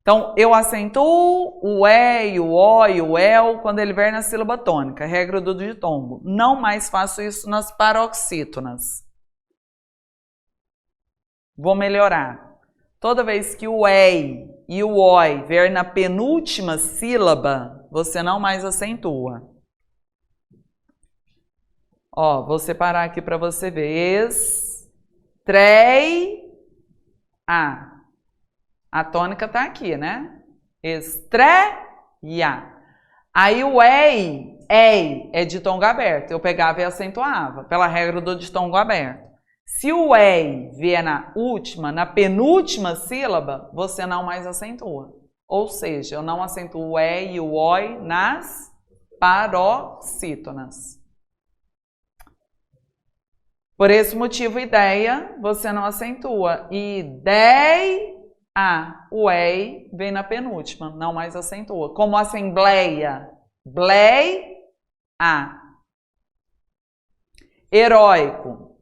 Então, eu acentuo o e, o oi, o el quando ele vier na sílaba tônica, regra do ditongo. Não mais faço isso nas paroxítonas. Vou melhorar. Toda vez que o e e o oi vier na penúltima sílaba, você não mais acentua. Ó, vou separar aqui para você ver. Estreia. A tônica tá aqui, né? Estreia. Aí o ei é ditongo aberto. Eu pegava e acentuava, pela regra do ditongo aberto. Se o ei vier na última, na penúltima sílaba, você não mais acentua. Ou seja, eu não acentuo o e e o oi nas paroxítonas. Por esse motivo, ideia, você não acentua. Ideia, o ei vem na penúltima, não mais acentua. Como assembleia, bleia. Heróico,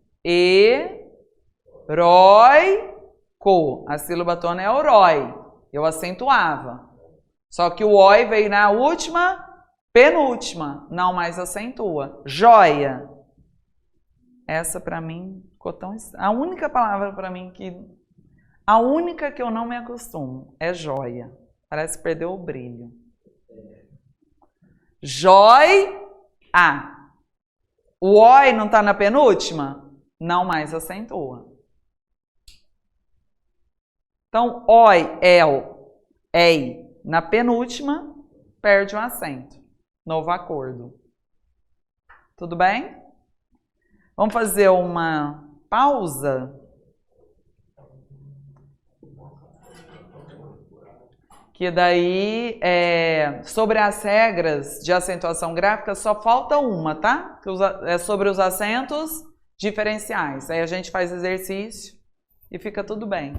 heróico. A sílaba tônica é oroi. Eu acentuava. Só que o oi veio na última, penúltima, não mais acentua. Joia. Essa para mim ficou tão... A única palavra para mim que... A única que eu não me acostumo é joia. Parece que perdeu o brilho. Joia. O oi não está na penúltima? não mais acentua. Então, oi, el, ei, na penúltima, perde o acento. Novo acordo. Tudo bem? Vamos fazer uma pausa? Que daí, sobre as regras de acentuação gráfica, só falta uma, tá? É sobre os acentos diferenciais. Aí a gente faz exercício e fica tudo bem.